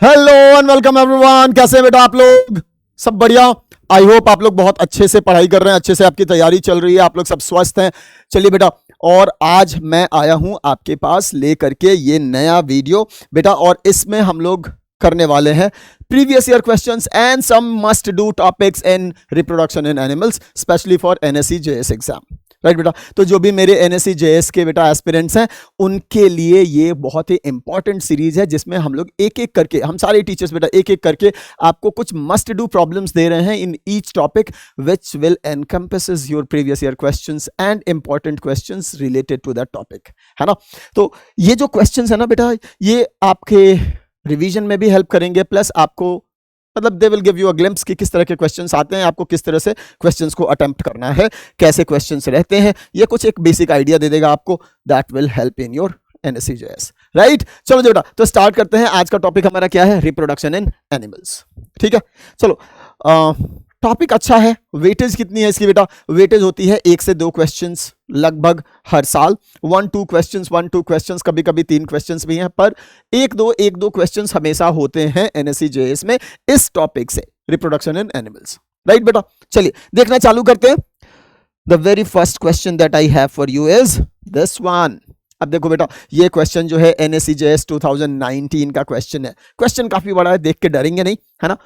Hello and welcome everyone. कैसे हैं बेटा आप लोग? सब बढ़िया। आई होप आप लोग बहुत अच्छे से पढ़ाई कर रहे हैं, अच्छे से आपकी तैयारी चल रही है, आप लोग सब स्वस्थ हैं। चलिए बेटा, और आज मैं आया हूं आपके पास लेकर के ये नया वीडियो बेटा, और इसमें हम लोग करने वाले हैं previous year questions and some must do topics in reproduction in animals, specially for NSC JS exam. Right बेटा, तो जो भी मेरे एनएससी जेएस के बेटा एस्पिरेंट्स हैं उनके लिए ये बहुत ही इंपॉर्टेंट सीरीज है, जिसमें हम लोग एक एक करके, हम सारे टीचर्स बेटा एक एक करके आपको कुछ मस्ट डू प्रॉब्लम्स दे रहे हैं in each topic, which will encompasses your previous year questions and important questions related to that topic, है ना। तो ये जो क्वेश्चंस है ना बेटा, ये आपके रिवीजन में भी हेल्प करेंगे, प्लस आपको मतलब they will give you a glimpse कि किस तरह के क्वेश्चंस आते हैं, आपको किस तरह से क्वेश्चंस को अटेम्प्ट करना है, कैसे क्वेश्चंस रहते हैं, ये कुछ एक बेसिक आइडिया दे देगा आपको। That will help in your NSC JS. Right, चलो बेटा, तो स्टार्ट करते हैं। आज का टॉपिक हमारा क्या है? Reproduction in animals. ठीक है, चलो टॉपिक अच्छा है। वेटेज कितनी है इसकी बेटा? वेटेज होती है 1 से 2 क्वेश्चंस लगभग हर साल। 1-2 क्वेश्चंस, कभी कभी 3 क्वेश्चंस भी हैं, पर 1-2 क्वेश्चंस हमेशा होते हैं एनएससी जेएस में इस टॉपिक से, रिप्रोडक्शन इन एनिमल्स। राइट बेटा, चलिए देखना चालू करते हैं। The very first question that I have for you is this one. अब देखो बेटा, ये क्वेश्चन जो है एनएससी जेएस 2019 का क्वेश्चन है। क्वेश्चन काफी बड़ा है, देख के डरेंगे नहीं, है ना।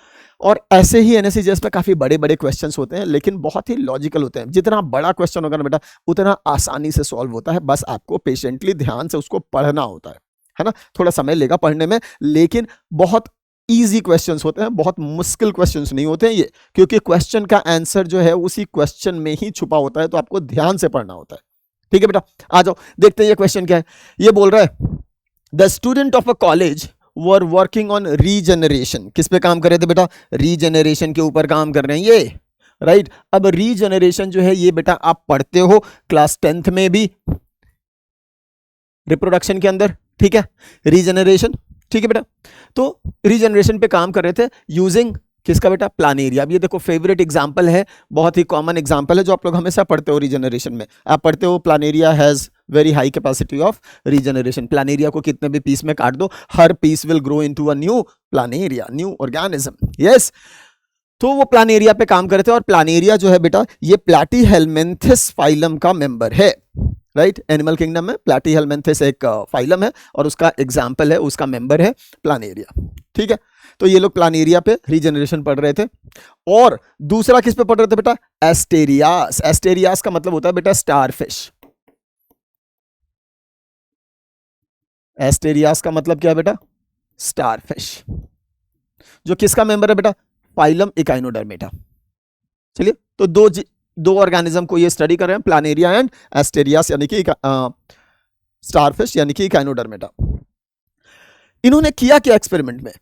और ऐसे ही एनएससी जेएस में काफी बड़े बड़े क्वेश्चंस होते हैं, लेकिन बहुत ही लॉजिकल होते हैं। जितना बड़ा क्वेश्चन होगा ना बेटा, उतना आसानी से सॉल्व होता है। बस आपको पेशेंटली ध्यान से उसको पढ़ना होता है ना। थोड़ा समय लेगा पढ़ने में, लेकिन बहुत ईजी क्वेश्चंस होते हैं, बहुत मुश्किल क्वेश्चंस नहीं होते हैं ये, क्योंकि क्वेश्चन का आंसर जो है उसी क्वेश्चन में ही छुपा होता है, तो आपको ध्यान से पढ़ना होता है। ठीक है बेटा, आ जाओ देखते हैं ये क्वेश्चन क्या है। ये बोल रहा है the student of a college were working on regeneration. किस पे काम कर रहे थे बेटा? रीजनरेशन के ऊपर काम कर रहे हैं ये। राइट, अब रीजनरेशन जो है ये बेटा आप पढ़ते हो क्लास 10th में भी, रिप्रोडक्शन के अंदर। ठीक है, रीजनरेशन। ठीक है बेटा, तो रीजनरेशन पे काम कर रहे थे यूजिंग किसका बेटा? प्लानेरिया। अब ये देखो फेवरेट एग्जांपल है, बहुत ही कॉमन एग्जांपल है, जो आप लोग हमेशा पढ़ते हो रीजनरेशन में। आप पढ़ते हो planaria has very high capacity of regeneration. Planaria को कितने भी पीस में काट दो, हर piece will grow into a new planaria, new organism. Yes, तो वो प्लानेरिया पे काम कर रहे थे, और प्लानेरिया जो है बेटा ये प्लैटीहेलमिन्थिस फाइलम का मेंबर है। राइट, एनिमल किंगडम में प्लैटीहेलमिन्थिस एक फाइलम है, और उसका एग्जाम्पल है, उसका मेंबर है प्लानेरिया। ठीक है, तो ये लोग प्लानेरिया पे रीजनरेशन पढ़ रहे थे। और दूसरा किस पे पढ़ रहे थे बेटा? एस्टेरियास। एस्टेरियास का मतलब होता है बेटा स्टारफिश। एस्टेरियास का मतलब क्या है बेटा? स्टारफिश, जो किसका मेंबर है बेटा? Phylum Echinodermata. चलिए, तो दो ऑर्गेनिज्म को ये स्टडी कर रहे हैं, प्लानेरिया एंड एस्टेरियास, यानी कि स्टारफिश यानी कि इकाइनोडर्मेटा। इन्होंने किया क्या एक्सपेरिमेंट में?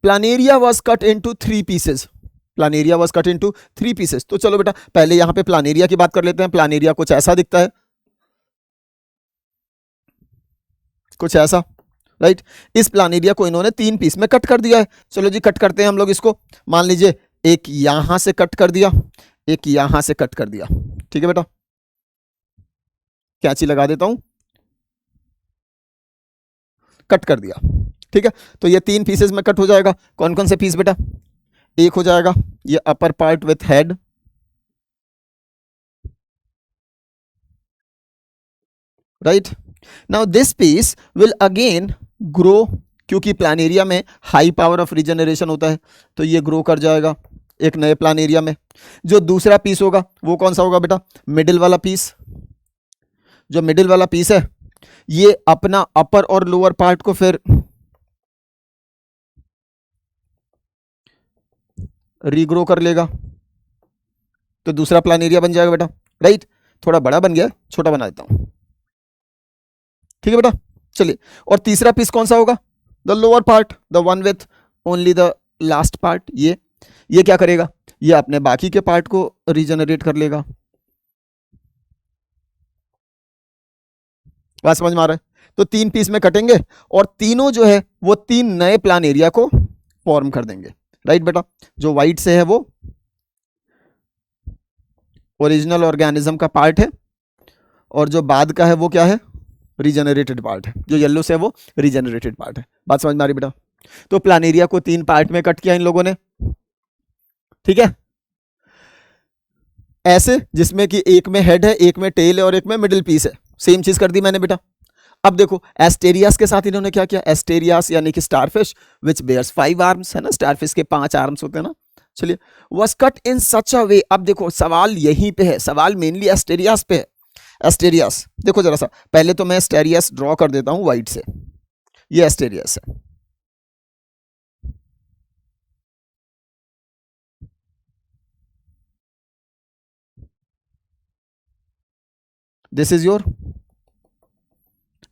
Planaria was cut into 3 pieces. Planaria was cut into 3 pieces. तो चलो बेटा पहले यहां पे प्लानेरिया की बात कर लेते हैं। प्लानेरिया कुछ ऐसा दिखता है, कुछ ऐसा। राइट, इस प्लानेरिया को इन्होंने 3 पीस में कट कर दिया है। चलो जी, कट करते हैं हम लोग इसको। मान लीजिए एक यहां से कट कर दिया, एक यहां से कट कर दिया। ठीक है बेटा, कैंची लगा देता हूं, कट कर दिया। ठीक है, तो ये 3 पीसेस में कट हो जाएगा। कौन कौन से पीस बेटा? एक हो जाएगा ये upper part with head, right. Now this piece will again grow, क्योंकि प्लानेरिया में हाई पावर ऑफ रीजनरेशन होता है, तो ये ग्रो कर जाएगा एक नए प्लानेरिया में। जो दूसरा पीस होगा वो कौन सा होगा बेटा? मिडिल वाला पीस। जो मिडिल वाला पीस है ये अपना अपर और लोअर पार्ट को फिर रीग्रो कर लेगा, तो दूसरा प्लानेरिया बन जाएगा बेटा। राइट, थोड़ा बड़ा बन गया, छोटा बना देता हूं। ठीक है बेटा, चलिए, और तीसरा पीस कौन सा होगा? The lower part, the one with only the last part. ये क्या करेगा? ये अपने बाकी के पार्ट को रीजनरेट कर लेगा। बात समझ में आ रहा है? तो 3 पीस में कटेंगे, और तीनों जो है वो 3 नए प्लानेरिया को फॉर्म कर देंगे। राइट बेटा, जो व्हाइट से है वो ओरिजिनल ऑर्गेनिज्म का पार्ट है, और जो बाद का है वो क्या है? रीजनरेटेड पार्ट है। जो येलो से है वो रीजनरेटेड पार्ट है। बात समझ में आ रही बेटा? तो प्लानेरिया को 3 पार्ट में कट किया इन लोगों ने, ठीक है, ऐसे, जिसमें कि एक में हेड है, एक में टेल है और एक में मिडिल पीस है। सेम चीज कर दी मैंने बेटा। अब देखो एस्टेरियास के साथ इन्होंने क्या किया, एस्टेरियास यानी कि स्टारफिश विच बेयर्स 5 आर्म्स, है ना, स्टारफिश के 5 आर्म्स होते हैं ना। चलिए, was cut in such a वे। अब देखो सवाल यहीं पे है, सवाल मेनली एस्टेरियास पे है। एस्टेरियास देखो जरा सा, पहले तो मैं एस्टेरियास ड्रॉ कर देता हूं व्हाइट से, ये एस्टेरियास है। This is your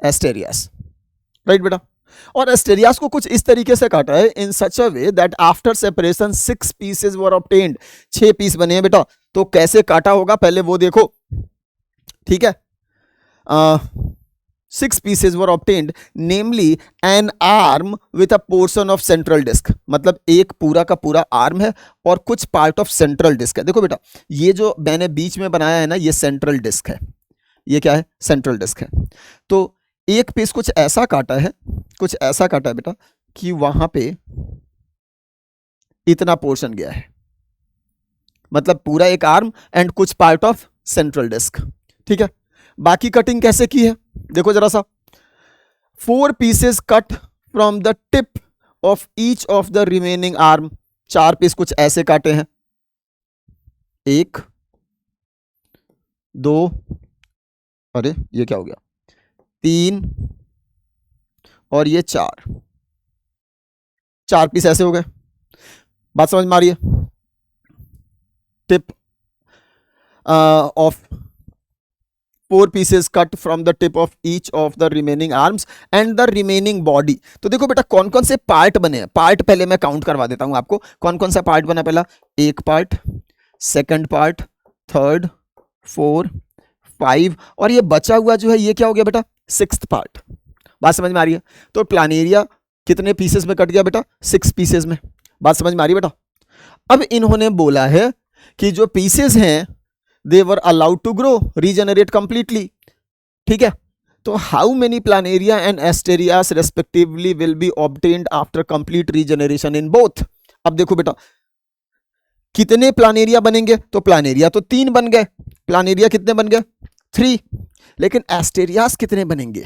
Asterias, right बेटा। और एस्टेरियास को कुछ इस तरीके से काटा है, in such a way that after separation 6 pieces were obtained, 6 piece बने हैं बेटा। तो कैसे काटा होगा पहले वो देखो, ठीक है। 6 pieces were obtained, namely an arm with a portion of central disc, मतलब एक पूरा का पूरा आर्म है और कुछ पार्ट ऑफ सेंट्रल डिस्क है। देखो बेटा, ये जो मैंने बीच में बनाया है ना, ये सेंट्रल डिस्क है, ये क्या है, सेंट्रल डिस्क है। तो एक पीस कुछ ऐसा काटा है, कुछ ऐसा काटा है बेटा कि वहां पे इतना पोर्शन गया है, मतलब पूरा एक आर्म एंड कुछ पार्ट ऑफ सेंट्रल डिस्क, ठीक है। बाकी कटिंग कैसे की है देखो जरा सा, 4 pieces cut from the tip of each of the remaining arm, 4 piece कुछ ऐसे काटे हैं, 1 2, अरे ये क्या हो गया, 3 और ये 4 पीस ऐसे हो गए। बात समझ में आ रही है। Tip of 4 pieces cut from the tip of each of the remaining arms and the remaining body. तो देखो बेटा कौन कौन से पार्ट बने हैं, पार्ट पहले मैं काउंट करवा देता हूं आपको, कौन कौन सा पार्ट बना। पहला एक पार्ट, सेकंड पार्ट, थर्ड, 4, 5 और ये बचा हुआ जो है ये क्या हो गया बेटा, 6th पार्ट। बात समझ में आ रही है। तो प्लानेरिया कितने पीसेस में कट गया बेटा, 6 पीसेस में। बात समझ में आ रही है बेटा। अब इन्होंने बोला है कि जो पीसेस हैं they were allowed to grow regenerate completely, ठीक है। तो how many planaria and asterias respectively will be obtained after complete regeneration in both. अब देखो बेटा कितने प्लानेरिया बनेंगे, तो प्लानेरिया तो 3 बन गए, प्लानेरिया कितने बन गए, 3, लेकिन एस्टेरियास कितने बनेंगे,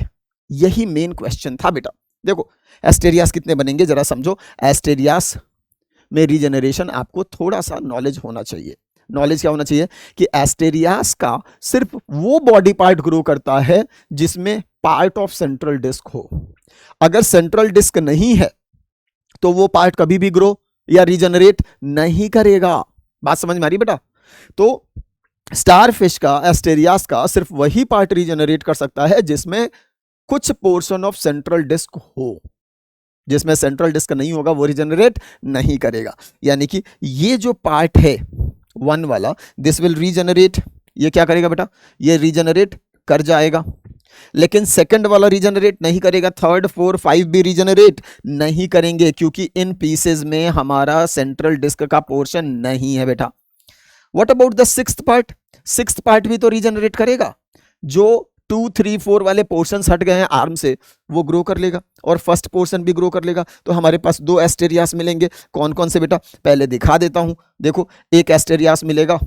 यही मेन क्वेश्चन था बेटा। देखो एस्टेरियास कितने बनेंगे जरा समझो। एस्टेरियास में रीजनरेशन आपको थोड़ा सा नॉलेज होना चाहिए। नॉलेज क्या होना चाहिए कि एस्टेरियास का सिर्फ वो बॉडी पार्ट ग्रो करता है जिसमें पार्ट ऑफ सेंट्रल डिस्क हो। अगर सेंट्रल डिस्क नहीं है तो वो पार्ट कभी भी ग्रो या रीजनरेट नहीं करेगा। बात समझ में आ रही बेटा। तो स्टारफिश का, एस्टेरियास का सिर्फ वही पार्ट रीजनरेट कर सकता है जिसमें कुछ पोर्शन ऑफ सेंट्रल डिस्क हो, जिसमें सेंट्रल डिस्क नहीं होगा वो रीजनरेट नहीं करेगा। यानी कि ये जो पार्ट है 1 वाला, दिस विल रीजनरेट, ये क्या करेगा बेटा, ये रीजनरेट कर जाएगा, लेकिन सेकंड वाला रीजनरेट नहीं करेगा, 3rd 4 5 भी रीजनरेट नहीं करेंगे क्योंकि इन पीसेस में हमारा सेंट्रल डिस्क का पोर्शन नहीं है बेटा। What about the 6th part, 6th part भी तो रीजनरेट करेगा। जो 2 3 4 वाले पोर्शन हट गए हैं आर्म से वो ग्रो कर लेगा और फर्स्ट पोर्शन भी ग्रो कर लेगा। तो हमारे पास 2 एस्टेरियास मिलेंगे। कौन कौन से बेटा, पहले दिखा देता हूं। देखो एक एस्टेरियास मिलेगा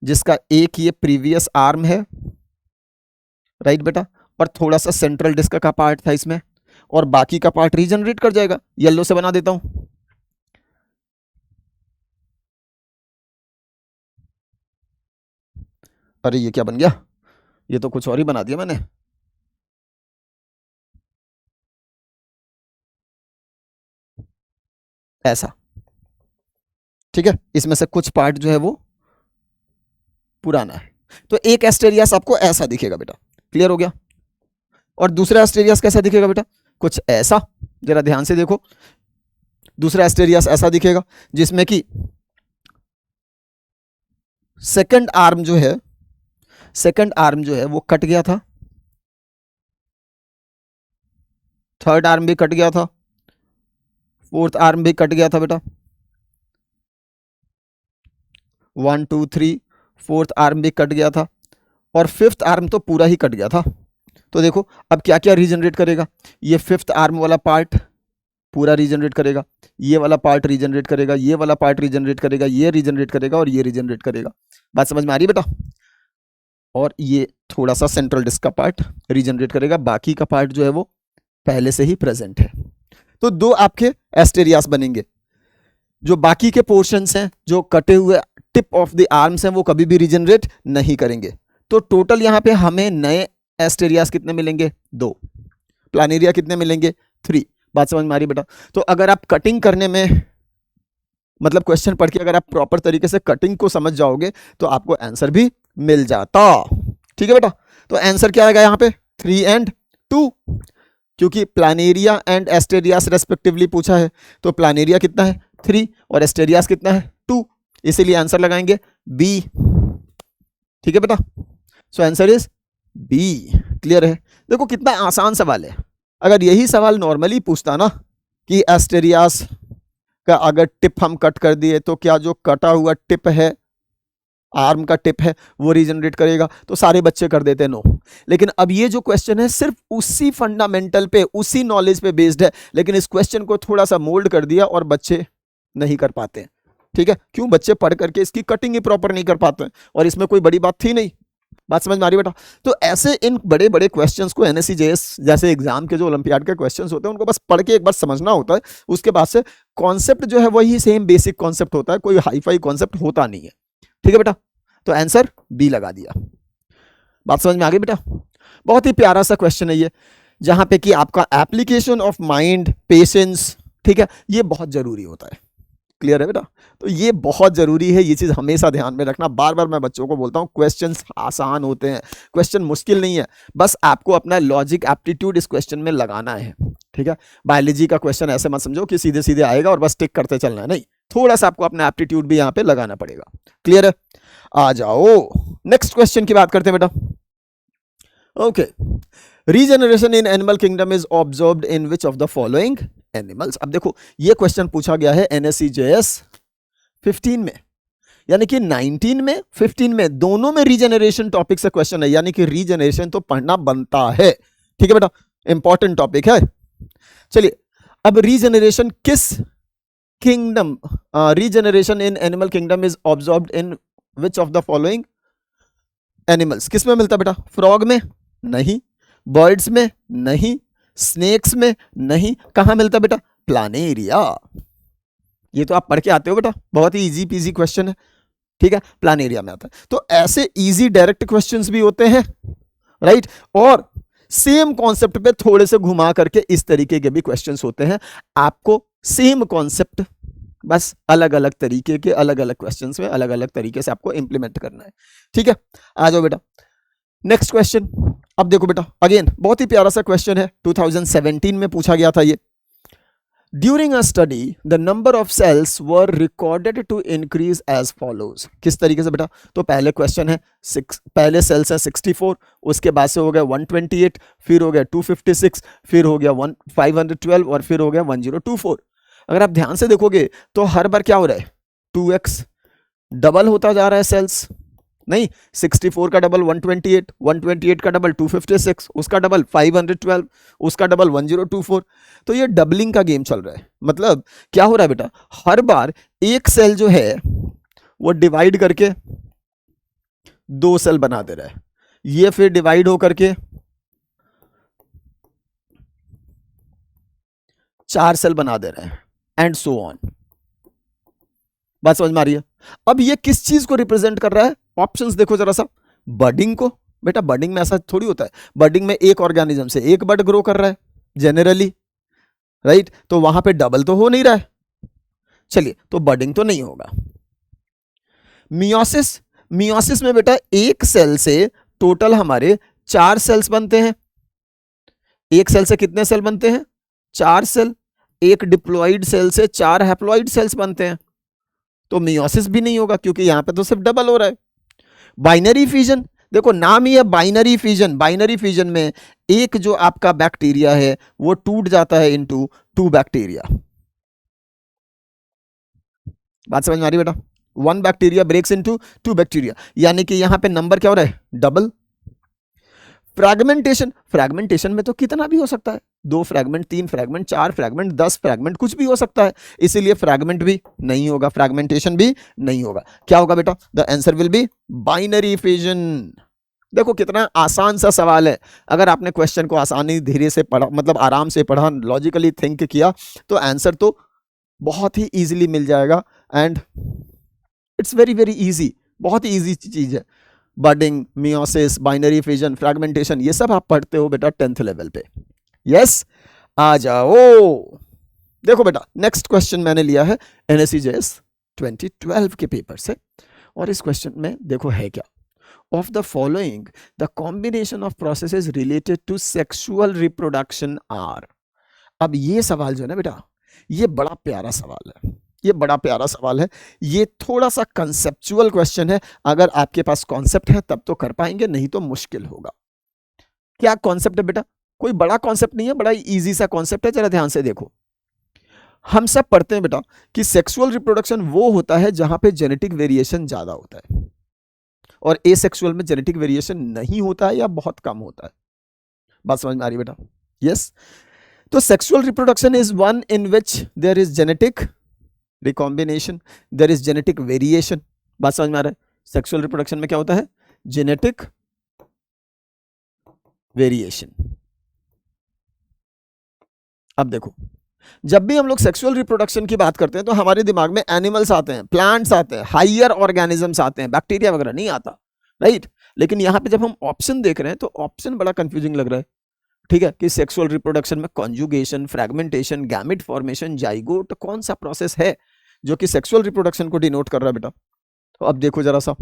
जिसका एक ये प्रीवियस आर्म है, राइट बेटा, और थोड़ा सा सेंट्रल डिस्क का पार्ट था इसमें, और बाकी का पार्ट रीजनरेट कर जाएगा। येलो से बना देता हूं। अरे ये क्या बन गया, ये तो कुछ और ही बना दिया मैंने। ऐसा, ठीक है, इसमें से कुछ पार्ट जो है वो पुराना है। तो एक एस्टेरियास आपको ऐसा दिखेगा बेटा, क्लियर हो गया। और दूसरा एस्टेरियास कैसा दिखेगा बेटा, कुछ ऐसा, जरा ध्यान से देखो। दूसरा एस्टेरियास ऐसा दिखेगा जिसमें कि सेकंड आर्म जो है, सेकंड आर्म जो है वो कट गया था, थर्ड आर्म भी कट गया था, फोर्थ आर्म भी कट गया था बेटा, 1 2 3 फोर्थ आर्म भी कट गया था, और फिफ्थ आर्म तो पूरा ही कट गया था। तो देखो अब क्या क्या रीजनरेट करेगा, ये फिफ्थ आर्म वाला पार्ट पूरा रीजनरेट करेगा, ये वाला पार्ट रीजनरेट करेगा, ये वाला पार्ट रीजनरेट करेगा, ये रीजनरेट करेगा और ये रीजनरेट करेगा। बात समझ में आ रही है बेटा? और ये थोड़ा सा सेंट्रल डिस्क का पार्ट रीजनरेट करेगा, बाकी का पार्ट जो है वो पहले से ही प्रेजेंट है। तो दो आपके एस्टेरियास बनेंगे। जो बाकी के पोर्शंस हैं, जो कटे हुए टिप ऑफ द आर्म्स हैं, वो कभी भी रीजनरेट नहीं करेंगे। तो टोटल यहां पे हमें नए एस्टेरियास कितने मिलेंगे? 2। प्लानेरिया कितने मिलेंगे? 3। बात समझ में आ रही बेटा? तो अगर आप कटिंग करने में, मतलब क्वेश्चन पढ़ के अगर आप प्रॉपर तरीके से कटिंग को समझ जाओगे तो आपको आंसर भी मिल जाता। ठीक है बेटा? तो आंसर क्या आएगा यहाँ पे? 3 and 2, क्योंकि प्लानेरिया एंड एस्टेरियास रेस्पेक्टिवली पूछा है। तो प्लानेरिया कितना है? 3 और एस्टेरियास कितना है? 2, इसीलिए आंसर लगाएंगे बी। ठीक है बेटा? So answer is B. Clear है? देखो कितना आसान सवाल है। अगर यही सवाल नॉर्मली पूछता ना कि एस्टेरियास का अगर टिप हम कट कर दिए तो क्या जो कटा हुआ टिप है, आर्म का टिप है, वो रीजनरेट करेगा, तो सारे बच्चे कर देते नो। लेकिन अब ये जो क्वेश्चन है सिर्फ उसी फंडामेंटल पे, उसी नॉलेज पे बेस्ड है, लेकिन इस क्वेश्चन को थोड़ा सा मोल्ड कर दिया और बच्चे नहीं कर पाते। ठीक है? क्यों? बच्चे पढ़ करके इसकी कटिंग ही प्रॉपर नहीं कर पाते हैं, और इसमें कोई बड़ी बात थी नहीं। बात समझ में आ रही बेटा? तो ऐसे इन बड़े बड़े क्वेश्चंस को एनएससी जेएस जैसे एग्जाम के जो ओलंपियाड के क्वेश्चंस होते हैं उनको बस पढ़ के एक बार समझना होता है। उसके बाद से कॉन्सेप्ट जो है वही सेम बेसिक कॉन्सेप्ट होता है, कोई हाई फाई कॉन्सेप्ट होता नहीं है। ठीक है बेटा? तो आंसर बी लगा दिया। बात समझ में आ गई बेटा? बहुत ही प्यारा सा क्वेश्चन है ये, जहां पे कि आपका एप्लीकेशन ऑफ माइंड, पेशेंस, ठीक है, ये बहुत जरूरी होता है। क्लियर है बेटा? तो ये बहुत जरूरी है, ये चीज हमेशा ध्यान में रखना। बार बार मैं बच्चों को बोलता हूं क्वेश्चंस आसान होते हैं, क्वेश्चन मुश्किल नहीं है, बस आपको अपना लॉजिक एप्टीट्यूड इस क्वेश्चन में लगाना है। ठीक है? बायोलॉजी का क्वेश्चन ऐसे मत समझो कि सीधे सीधे आएगा और बस टिक करते चलना है, नहीं, थोड़ा सा आपको अपना एप्टीट्यूड भी यहां पे लगाना पड़ेगा। क्लियर है? आ जाओ नेक्स्ट क्वेश्चन की बात करते हैं बेटा। Okay, regeneration in animal kingdom is observed in which of the following animals. अब देखो ये क्वेश्चन पूछा गया है एनएससी जेएस 15 में, यानी कि 19 में 15 में दोनों में रीजनरेशन टॉपिक से क्वेश्चन है, यानी कि रीजनरेशन तो पढ़ना बनता है। ठीक है बेटा? इंपॉर्टेंट टॉपिक है। चलिए, अब रीजनरेशन किस kingdom, regeneration in animal kingdom is observed in which of the following animals. किस में मिलता है बेटा? फ्रॉग में नहीं, बर्ड्स में नहीं, स्नेक्स में नहीं, कहां मिलता बेटा? प्लानेरिया। ये तो आप पढ़ के आते हो बेटा, बहुत ही इजी पीजी क्वेश्चन है। ठीक है? प्लानेरिया में आता है। तो ऐसे इजी डायरेक्ट क्वेश्चंस भी होते हैं, राइट? और सेम कॉन्सेप्ट पे थोड़े से घुमा करके इस तरीके के भी क्वेश्चंस होते हैं। आपको सेम कॉन्सेप्ट बस अलग अलग तरीके के अलग अलग क्वेश्चंस में अलग अलग तरीके से आपको इंप्लीमेंट करना है। ठीक है? आ जाओ बेटा नेक्स्ट क्वेश्चन। अब देखो बेटा, अगेन बहुत ही प्यारा सा क्वेश्चन है, 2017 में पूछा गया था ये। During a study the number of cells were recorded to increase as follows. किस तरीके से बेटा? तो पहले क्वेश्चन है पहले सेल्स है 64, उसके बाद से हो गया 128, फिर हो गया 256, फिर हो गया 512 और फिर हो गया 1024। अगर आप ध्यान से देखोगे तो हर बार क्या हो रहा है? 2x डबल होता जा रहा है सेल्स, नहीं, 64 का डबल 128, 128 का डबल 256, उसका डबल 512, उसका डबल 1024। तो ये डबलिंग का गेम चल रहा है। मतलब क्या हो रहा है बेटा? हर बार एक सेल जो है वो डिवाइड करके 2 सेल बना दे रहा है, ये फिर डिवाइड होकर के 4 सेल बना दे रहा है, एंड सो ऑन। बात समझ में आ रही है? अब ये किस चीज को रिप्रेजेंट कर रहा है? ऑप्शंस देखो जरा सा। बर्डिंग को। बेटा बर्डिंग में ऐसा थोड़ी होता है, बर्डिंग में एक ऑर्गेनिज्म से एक बर्ड ग्रो कर रहा है जनरली, राइट? तो वहां पे डबल तो हो नहीं रहा है, चलिए तो बर्डिंग तो नहीं होगा। मियोसिस, मियोसिस में बेटा एक सेल से टोटल हमारे 4 सेल्स बनते हैं। एक सेल से कितने सेल बनते हैं? 4 सेल। एक डिप्लॉइड सेल से 4 हैप्लॉइड सेल्स बनते हैं, तो मियोसिस भी नहीं होगा क्योंकि यहां पे तो सिर्फ डबल हो रहा है। बाइनरी फिजन, देखो नाम ही है बाइनरी फिजन। बाइनरी फिजन में एक जो आपका बैक्टीरिया है वो टूट जाता है इनटू 2 बैक्टीरिया। बात समझ में आ रही बेटा? 1 बैक्टीरिया ब्रेक्स इनटू 2 बैक्टीरिया, यानी कि यहां पे नंबर क्या हो रहा है? डबल। फ्रैगमेंटेशन, फ्रैगमेंटेशन में तो कितना भी हो सकता है, 2 फ्रैगमेंट, 3 फ्रैगमेंट, 4 फ्रैगमेंट, 10 फ्रैगमेंट, कुछ भी हो सकता है, इसीलिए फ्रैगमेंट भी नहीं होगा, फ्रैगमेंटेशन भी नहीं होगा। क्या होगा बेटा? The answer will be binary fission. देखो कितना आसान सा सवाल है, अगर आपने क्वेश्चन को आसानी धीरे से पढ़ा, मतलब आराम से पढ़ा, लॉजिकली थिंक किया, तो आंसर तो बहुत ही इजीली मिल जाएगा। And it's very very easy, बहुत ही इजी चीज है। Budding, meiosis, binary fission, fragmentation, ये सब आप पढ़ते हो बेटा 10th लेवल पे। यस, आ जाओ। देखो बेटा नेक्स्ट क्वेश्चन मैंने लिया है NSCJS 2012 के पेपर से, और इस क्वेश्चन में देखो है क्या, of the following the combination of processes related to sexual reproduction are. अब ये सवाल जो है ना बेटा, ये बड़ा प्यारा सवाल है, ये बड़ा प्यारा सवाल है, ये थोड़ा सा कंसेप्चुअल क्वेश्चन है। अगर आपके पास कॉन्सेप्ट है तब तो कर पाएंगे, नहीं तो मुश्किल होगा। क्या कॉन्सेप्ट है बेटा? कोई बड़ा कॉन्सेप्ट नहीं है, बड़ा इजी सा कॉन्सेप्ट है, जरा ध्यान से देखो। हम सब पढ़ते हैं बेटा कि सेक्सुअल रिप्रोडक्शन वो होता है जहां पे जेनेटिक वेरिएशन ज्यादा होता है, और एसेक्सुअल में जेनेटिक वेरिएशन नहीं होता है या बहुत कम होता है। बात समझ में आ रही है बेटा? यस। तो sexual reproduction is one in which there is genetic recombination, there is genetic variation. बात समझ में आ रहा है? सेक्सुअल रिप्रोडक्शन में क्या होता है? Genetic variation. अब देखो, जब भी हम लोग सेक्सुअल रिप्रोडक्शन की बात करते हैं तो हमारे दिमाग में एनिमल्स आते हैं, प्लांट्स आते हैं, हायर ऑर्गेनिजम्स आते हैं, बैक्टीरिया वगैरह नहीं आता, राइट? लेकिन यहां पे जब हम ऑप्शन देख रहे हैं तो ऑप्शन बड़ा कंफ्यूजिंग लग रहा है, ठीक है, कि सेक्सुअल रिप्रोडक्शन में conjugation, fragmentation, gamete formation, zygote, कौन सा प्रोसेस है जो कि सेक्सुअल रिप्रोडक्शन को डिनोट कर रहा है बेटा? तो अब देखो जरा सा,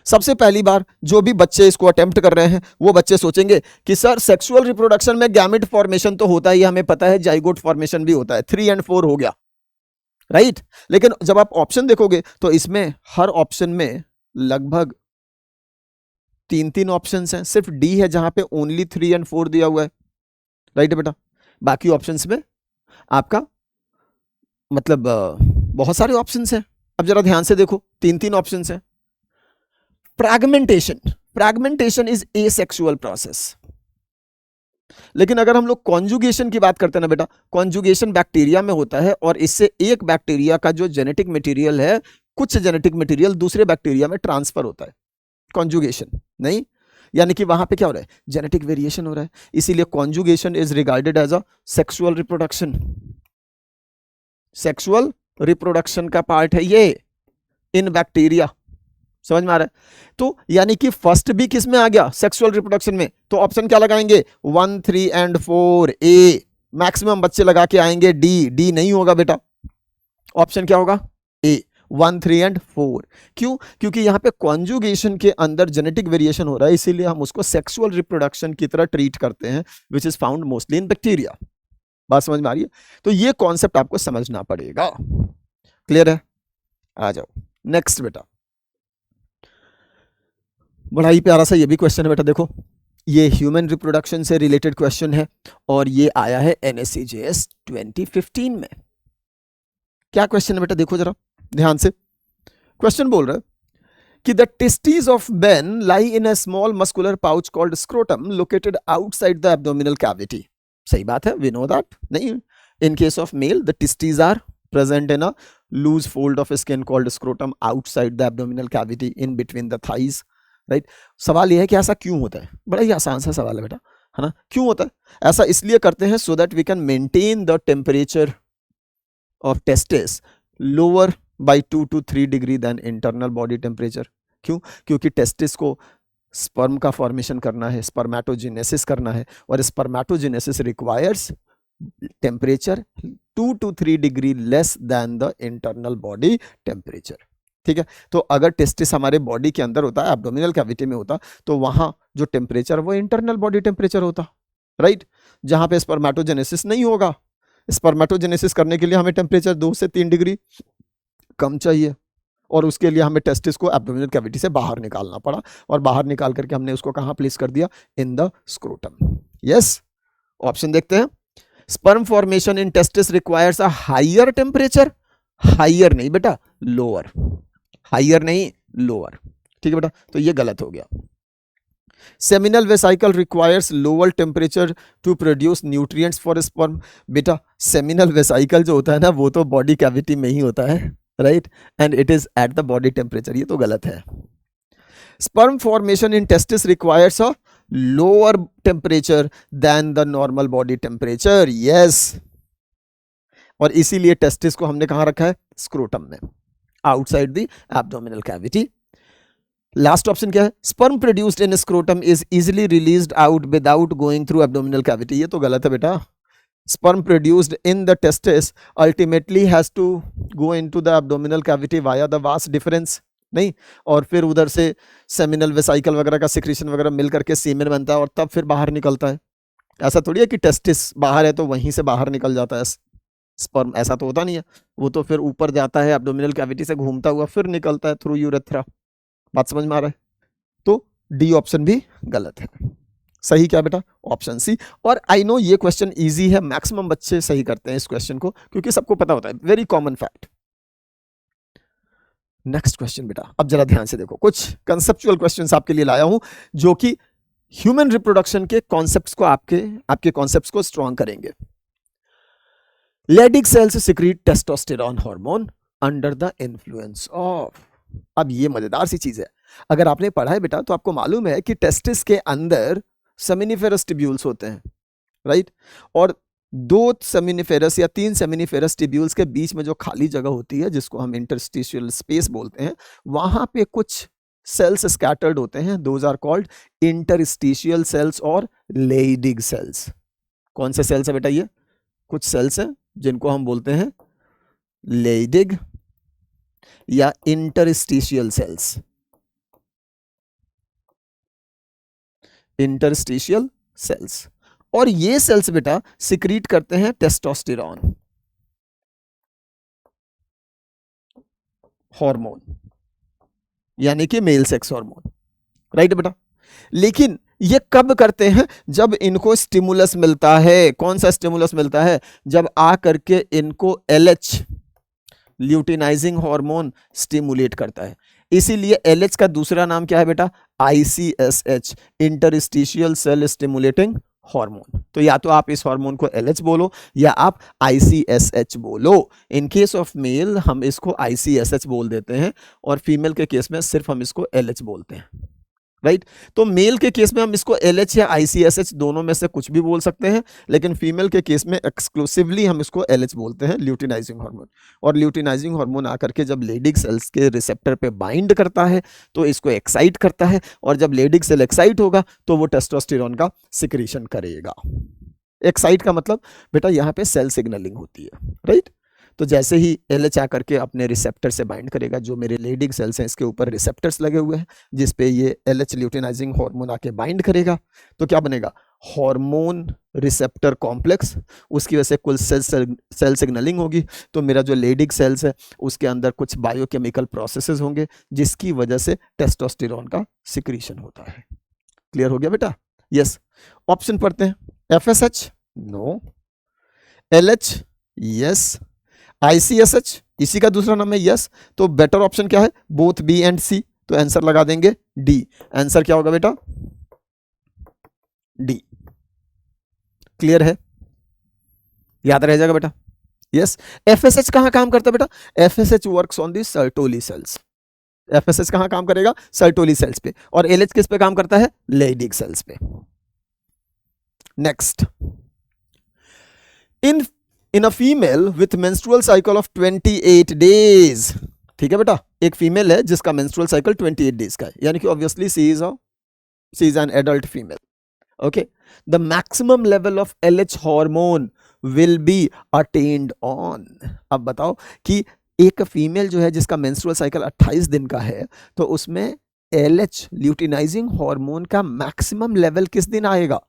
सबसे पहली बार जो भी बच्चे इसको अटेम्प्ट कर रहे हैं वो बच्चे सोचेंगे कि सर सेक्सुअल रिप्रोडक्शन में गैमेट फॉर्मेशन तो होता ही, हमें पता है, जाइगोट फॉर्मेशन भी होता है, 3 और 4 हो गया, राइट? लेकिन जब आप ऑप्शन देखोगे तो इसमें हर ऑप्शन में लगभग 3 ऑप्शन हैं, सिर्फ डी है जहां पे ओनली 3 और 4 दिया हुआ है, राइट बेटा? बाकी ऑप्शंस में आपका मतलब बहुत सारे ऑप्शंस हैं। अब जरा ध्यान से देखो, 3 ऑप्शंस हैं। Fragmentation, fragmentation is asexual process. लेकिन अगर हम लोग कॉन्जुगेशन की बात करते हैं ना बेटा, कॉन्जुगेशन बैक्टीरिया में होता है, और इससे एक बैक्टीरिया का जो जेनेटिक मटेरियल है, कुछ जेनेटिक मटेरियल दूसरे बैक्टीरिया में ट्रांसफर होता है, कॉन्जुगेशन नहीं, यानी कि वहां पे क्या हो रहा है? जेनेटिक वेरिएशन हो रहा है, इसीलिए conjugation is regarded as a sexual reproduction. Sexual reproduction का पार्ट है ये इन बैक्टीरिया, समझ में आ रहा है? तो यानी कि फर्स्ट भी किस में आ गया? सेक्सुअल रिप्रोडक्शन में। तो ऑप्शन क्या लगाएंगे? 1, 3 एंड 4 ए। मैक्सिमम बच्चे लगा के आएंगे डी, डी नहीं होगा बेटा, ऑप्शन क्या होगा? ए, 1, 3 एंड 4। क्यों? क्योंकि यहां पे कॉन्जुगेशन के अंदर जेनेटिक वेरिएशन हो रहा है, इसीलिए हम उसको सेक्सुअल रिप्रोडक्शन की तरह ट्रीट करते हैं, which is found mostly in bacteria. बात समझ में आ रही है? तो ये कॉन्सेप्ट आपको समझना पड़ेगा। क्लियर है? आ जाओ नेक्स्ट बेटा, बड़ा ही प्यारा सा ये भी क्वेश्चन है बेटा। देखो ये ह्यूमन रिप्रोडक्शन से रिलेटेड क्वेश्चन है, और ये आया है NSCJS 2015 में। क्या क्वेश्चन है बेटा? देखो जरा ध्यान से। क्वेश्चन बोल रहा है कि the testes of men lie in a small muscular pouch called scrotum located outside the abdominal cavity. सही बात है, वी नो दैट। नहीं, in case of male the testes are present in a loose fold of skin called scrotum outside the abdominal cavity in between the thighs, right? सवाल यह है कि ऐसा क्यों होता है? बड़ा ही आसान सा सवाल है बेटा, है ना? क्यों होता है ऐसा? इसलिए करते हैं so that we can maintain the temperature of testis lower by 2 to 3 degree than internal body temperature। क्यों? क्योंकि टेस्टिस को स्पर्म का फॉर्मेशन करना है, स्पर्मेटोजेनेसिस करना है, और spermatogenesis requires temperature 2 to 3 degree less than the internal body temperature. ठीक है, तो अगर टेस्टिस हमारे बॉडी के अंदर होता है, एब्डोमिनल कैविटी में होता, तो वहां जो टेम्परेचर वो इंटरनल बॉडी टेम्परेचर होता, राइट? जहां पे स्पर्मेटोजेनेसिस नहीं होगा। स्पर्मेटोजेनेसिस करने के लिए हमें टेम्परेचर 2 से 3 डिग्री कम चाहिए, और उसके लिए हमें टेस्टिस को एब्डोमिनल कैविटी से बाहर निकालना पड़ा, और बाहर निकाल करके हमने उसको कहां प्लेस कर दिया? In the scrotum. Yes, option देखते हैं। Sperm formation in testis requires a higher temperature. Higher नहीं बेटा, लोअर। हायर नहीं, लोअर। ठीक है बेटा, तो ये गलत हो गया। Seminal vesicle requires lower temperature to produce nutrients for sperm. बेटा सेमिनल वेसाइकल जो होता है ना वो तो बॉडी कैविटी में ही होता है, right, and it is at the body temperature, ये तो गलत है। Sperm formation in testis requires a lower temperature than the normal body temperature, yes, और इसीलिए टेस्टिस को हमने कहां रखा है, स्क्रोटम में, outside the abdominal cavity. Last option क्या है, sperm produced in scrotum is easily released out without going through abdominal cavity, ये तो गलत है बेटा। Sperm produced in the testis ultimately has to go into the abdominal cavity via the vas deferens, नहीं, और फिर उधर से सेमिनल वेसाइकल वगैरह का सिक्रीशन वगैरह मिल करके सीमेन बनता है और तब फिर बाहर निकलता है। ऐसा थोड़ी है कि टेस्टिस बाहर है तो वहीं से बाहर निकल जाता है स्पर्म, ऐसा तो होता नहीं है, वो तो फिर ऊपर जाता है एब्डोमिनल कैविटी से घूमता हुआ फिर निकलता है थ्रू यूरेथ्रा। बात समझ में आ रहा है? तो डी ऑप्शन भी गलत है। सही क्या बेटा, ऑप्शन सी। और आई नो ये क्वेश्चन इजी है, मैक्सिमम बच्चे सही करते हैं इस क्वेश्चन को क्योंकि सबको पता होता है, very common fact. Next question बेटा, अब जरा ध्यान से देखो, कुछ कंसेप्चुअल क्वेश्चंस आपके लिए लाया हूं जो कि ह्यूमन रिप्रोडक्शन के कॉन्सेप्ट्स को आपके कॉन्सेप्ट्स को स्ट्रॉन्ग करेंगे। Leydig cells secrete testosterone hormone under the influence of. अब ये मजेदार सी चीज है, अगर आपने पढ़ा है बेटा तो आपको मालूम है कि टेस्टिस के अंदर सेमिनिफेरस टिब्यूल्स होते हैं, राइट, और 2 सेमिनिफेरस या 3 सेमिनिफेरस टिब्यूल्स के बीच में जो खाली जगह होती है जिसको हम इंटरस्टिशियल स्पेस बोलते हैं, वहां पे कुछ सेल्स स्कैटर्ड होते हैं, those are called interstitial cells और लेइडिग सेल्स। कौन से सेल्स है बेटा, ये कुछ सेल्स हैं जिनको हम बोलते हैं लेइडिग या इंटरस्टिशियल सेल्स, इंटरस्टिशियल सेल्स, और ये सेल्स बेटा सिक्रीट करते हैं टेस्टोस्टेरॉन हार्मोन, यानी कि मेल सेक्स हार्मोन, राइट बेटा। लेकिन ये कब करते हैं, जब इनको स्टिमुलस मिलता है। कौन सा स्टिमुलस मिलता है, जब आ करके इनको LH ल्यूटिनाइजिंग हार्मोन स्टिमुलेट करता है। इसीलिए LH का दूसरा नाम क्या है बेटा, ICSH, interstitial cell stimulating hormone. तो या तो आप इस हार्मोन को LH बोलो या आप ICSH बोलो। इन केस ऑफ मेल हम इसको ICSH बोल देते हैं और फीमेल के केस में सिर्फ हम इसको LH बोलते हैं, राइट। तो मेल के केस में हम इसको LH या ICSH दोनों में से कुछ भी बोल सकते हैं, लेकिन फीमेल के केस में एक्सक्लूसिवली हम इसको LH बोलते हैं, ल्यूटिनाइजिंग हार्मोन। और ल्यूटिनाइजिंग हार्मोन आकर के जब लेडिक सेल्स के रिसेप्टर पे बाइंड करता है तो इसको एक्साइट करता है, और जब लेडिक सेल एक्साइट होगा तो वो टेस्टोस्टेरॉन का सिक्रीशन करेगा। एक्साइट का मतलब बेटा यहाँ पे सेल सिग्नलिंग होती है, राइट। तो जैसे ही LH आकर के अपने रिसेप्टर से बाइंड करेगा, जो मेरे लेडिग सेल्स हैं इसके ऊपर रिसेप्टर्स लगे हुए हैं जिस पे ये LH ल्यूटिनाइजिंग हार्मोन आके बाइंड करेगा, तो क्या बनेगा, हार्मोन रिसेप्टर कॉम्प्लेक्स। उसकी वजह से कुल सेल सिग्नलिंग होगी, तो मेरा जो लेडिग सेल्स है उसके अंदर कुछ बायोकेमिकल प्रोसेसेस होंगे जिसकी वजह से टेस्टोस्टेरॉन का सिक्रीशन होता है। क्लियर हो गया बेटा? यस। ऑप्शन पढ़ते हैं, FSH no, LH yes, ICSH इसी का दूसरा नाम है यस। तो बेटर ऑप्शन क्या है, बोथ B एंड C, तो आंसर लगा देंगे D। आंसर क्या होगा बेटा, D। क्लियर है, याद रह जाएगा बेटा? यस। FSH कहां काम करता है बेटा, FSH works on the Sertoli cells. FSH कहां काम करेगा, सर्टोली सेल्स पे, और LH किस पे काम करता है, लेडिग सेल्स पे। Next, in a female with menstrual cycle of 28 days, ठीक है बेटा, एक फीमेल है जिसका मेंस्ट्रुअल साइकिल 28 डेज का है, यानी कि obviously she is an adult female, okay. The maximum level of LH hormone will be attained on. अब बताओ कि एक फीमेल जो है जिसका मेंस्ट्रुअल साइकिल 28 दिन का है, तो उसमें LH ल्यूटिनाइजिंग हार्मोन का मैक्सिमम लेवल किस दिन आएगा,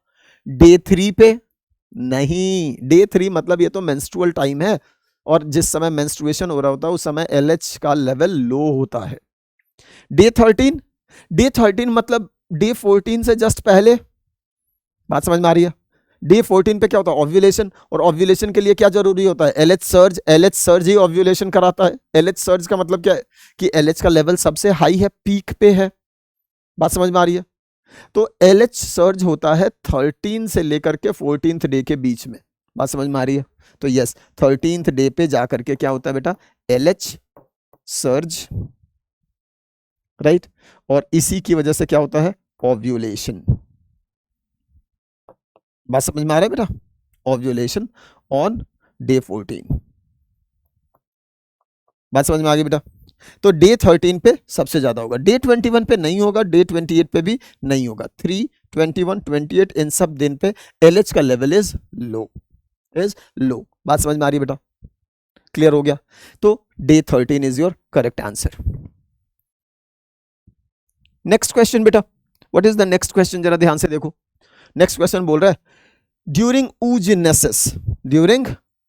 डे 3 पे? नहीं, डे 3 मतलब ये तो मेंस्ट्रुअल टाइम है, और जिस समय मेंस्ट्रुएशन हो रहा होता है उस समय LH का लेवल लो होता है। डे 13 मतलब डे 14 से जस्ट पहले। बात समझ में आ रही है? डे 14 पे क्या होता है, ओव्यूलेशन, और ओव्यूलेशन के लिए क्या जरूरी होता है, LH सर्ज ही ओव्यूलेशन कराता है। LH सर्ज का मतलब क्या है कि LH का लेवल सबसे हाई है, पीक पे है। बात समझ में आ रही है? तो LH सर्ज होता है 13 से लेकर के 14th डे के बीच में। बात समझ में आ रही है? तो यस, 13th डे पे जा करके क्या होता है बेटा, LH सर्ज, राइट। और इसी की वजह से क्या होता है, ओव्यूलेशन। बात समझ में आ रहा है बेटा? Ovulation on day 14। बात समझ में आ गई बेटा? तो डे 13 पे सबसे ज्यादा होगा, डे 21 पे नहीं होगा, डे 28 पे भी नहीं होगा। 3, 21, 28 इन सब दिन पे LH का लेवल इज लो, बात समझ में आ रही है बेटा? क्लियर हो गया? तो D 13 is your correct answer. Next question बेटा, what is the next question, जरा ध्यान से देखो। नेक्स्ट क्वेश्चन बोल रहा है during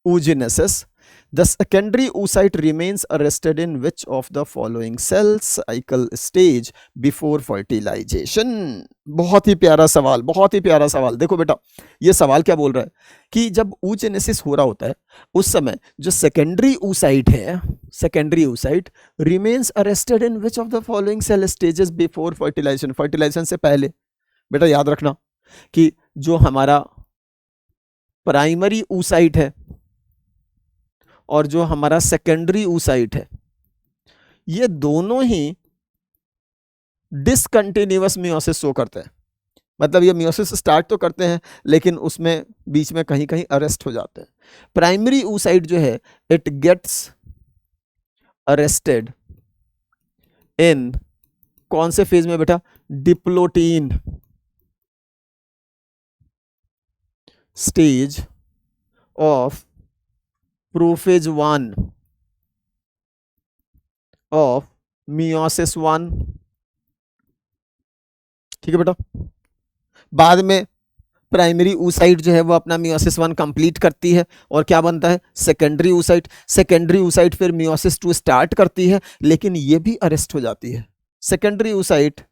oogenesis the secondary oocyte remains arrested in which of the following cell cycle stage before fertilization। बहुत ही प्यारा सवाल, बहुत ही प्यारा सवाल। देखो बेटा, ये सवाल क्या बोल रहा है कि जब oogenesis हो रहा होता है उस समय जो सेकेंडरी oocyte है, secondary oocyte remains arrested in which of the following cell stages before fertilization। Fertilization से पहले बेटा याद रखना कि जो हमारा प्राइमरी oocyte है और जो हमारा सेकेंडरी oocyte है, ये दोनों ही डिसकंटिन्यूअस मियोसिस शो करते हैं। मतलब ये मियोसिस स्टार्ट तो करते हैं लेकिन उसमें बीच में कहीं कहीं अरेस्ट हो जाते हैं। प्राइमरी oocyte जो है इट गेट्स अरेस्टेड इन कौन से फेज में बेटा, diplotene stage of prophase 1 of meiosis 1। ठीक है बेटा, बाद में प्राइमरी oocyte जो है वो अपना मियोसिस 1 कंप्लीट करती है और क्या बनता है, सेकेंडरी oocyte। सेकेंडरी oocyte फिर मियोसिस 2 स्टार्ट करती है लेकिन ये भी अरेस्ट हो जाती है। Secondary oocyte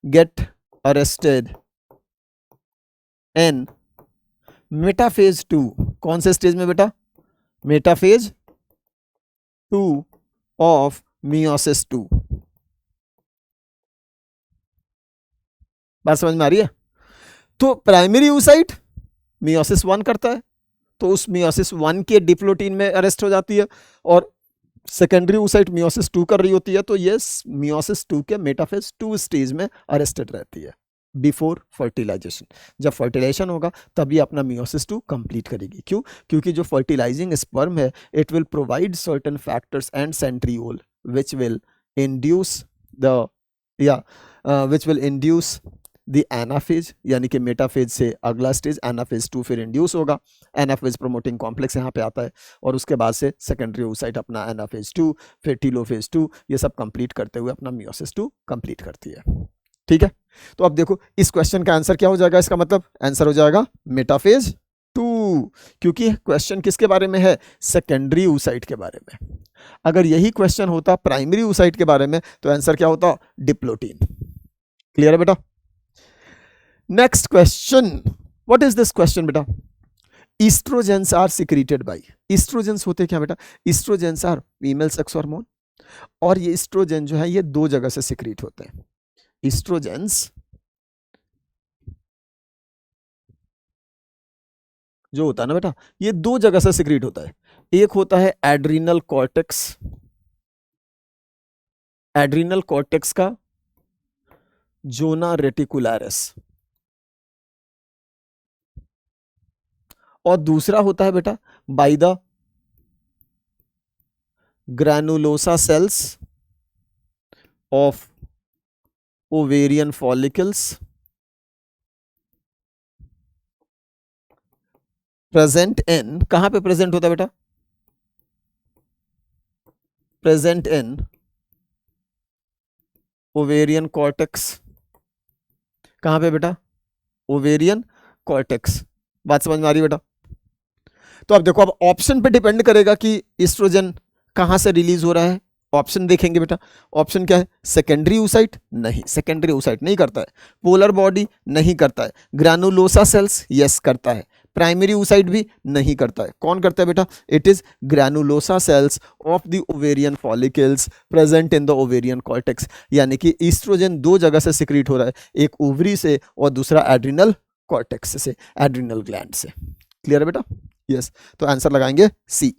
get arrested in metaphase 2। कौन से स्टेज में बेटा, मेटाफेज 2 ऑफ मियोसिस 2। बात समझ में आ रही है? तो प्राइमरी oocyte मियोसिस 1 करता है तो उस मियोसिस 1 के डिप्लोटीन में अरेस्ट हो जाती है और सेकेंडरी oocyte मियोसिस 2 कर रही होती है तो ये मियोसिस 2 के मेटाफेज 2 स्टेज में अरेस्टेड रहती है बिफोर फर्टिलाइजेशन। जब फर्टिलाइजेशन होगा तभी अपना मियोसिस 2 कंप्लीट करेगी। क्यों? क्योंकि जो फर्टिलाइजिंग स्पर्म है it will provide certain factors and centriole which will induce the anaphase, यानी कि मेटाफेज से अगला स्टेज एनाफेज 2 फिर इंड्यूस होगा। एनाफेज प्रोमोटिंग कॉम्प्लेक्स यहाँ पे आता है और उसके बाद से सेकेंडरी oocyte अपना एनाफेज 2 फिर टीलोफेज 2 ये सब कंप्लीट करते हुए अपना मियोसिस 2 कंप्लीट करती है। ठीक है, तो अब देखो इस क्वेश्चन का आंसर क्या हो जाएगा, इसका मतलब आंसर हो जाएगा मेटाफेज 2, क्योंकि क्वेश्चन किसके बारे में है, सेकेंडरी oocyte के बारे में। अगर यही क्वेश्चन होता प्राइमरी oocyte के बारे में तो आंसर क्या होता, डिप्लोटीन। क्लियर है बेटा? Next question, what is this question बेटा, ईस्ट्रोजेंस आर सिक्रीटेड बाय। ईस्ट्रोजेंस होते क्या बेटा, ईस्ट्रोजेंस आर फीमेल सेक्स हार्मोन और ये ईस्ट्रोजेन जो है ये दो जगह से सिक्रीट होते हैं। ईस्ट्रोजेंस जो होता है ना बेटा ये दो जगह से सिक्रीट होता है। एक होता है एड्रिनल कॉर्टेक्स, एड्रिनल कॉर्टेक्स का जोना रेटिकुलरिस, और दूसरा होता है बेटा by the granulosa cells of ovarian follicles present in, कहां पे प्रेजेंट होता है बेटा, प्रेजेंट इन ओवेरियन कॉर्टेक्स। कहां पे बेटा, ओवेरियन कॉर्टेक्स। बात समझ में आ रही है बेटा? तो अब देखो, अब ऑप्शन पे डिपेंड करेगा कि ईस्ट्रोजन कहां से रिलीज हो रहा है। ऑप्शन देखेंगे बेटा, ऑप्शन क्या है, सेकेंडरी oocyte नहीं, सेकेंडरी oocyte नहीं करता है। पोलर बॉडी नहीं करता है। ग्रैनुलोसा सेल्स यस करता है। प्राइमरी oocyte भी नहीं करता है। कौन करता है बेटा? It is granulosa cells of the ovarian follicles present in the ovarian cortex. यानी कि ईस्ट्रोजन दो जगह से सिक्रीट हो रहा है, एक ओवरी से और दूसरा एड्रिनल कॉर्टेक्स से, एड्रिनल ग्लैंड से। क्लियर है बेटा? यस, तो आंसर लगाएंगे C.